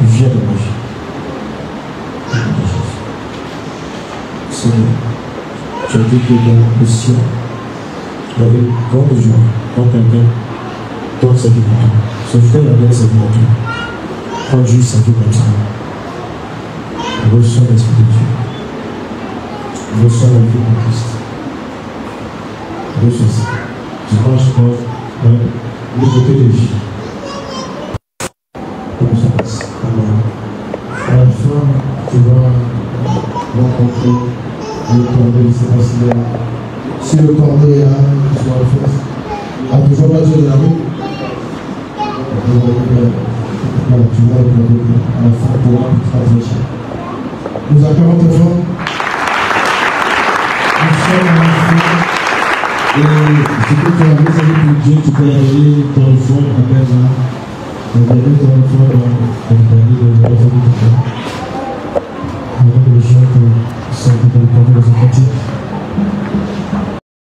Viens de ma vie. Seigneur, tu as dit que dans le ciel, il y avait grande joie quand quelqu'un donne sa vie pour toi. Son frère a donné sa vie pour toi. Prends juste sa vie maintenant. Reçois l'Esprit de Dieu. Reçois la vie de Christ. Reçois ça. Tu marches dans le côté de vie. Amen. À la fin, tu vas rencontrer le cornet de Sébastien. Si le cornet est là, tu vas le faire. À toujours pas Dieu de la rue. Tu vois, à la fin, pour un petit réfléchir. Nous accueillons tes femmes. Nous sommes en Afrique. Et ce que tu as réalisé pour Dieu, tu peux aller dans le fond, à peine là. Et aller dans le fond, dans le dernier de la famille de Dieu. Avant que les gens qui sont dans le premier de ce quartier.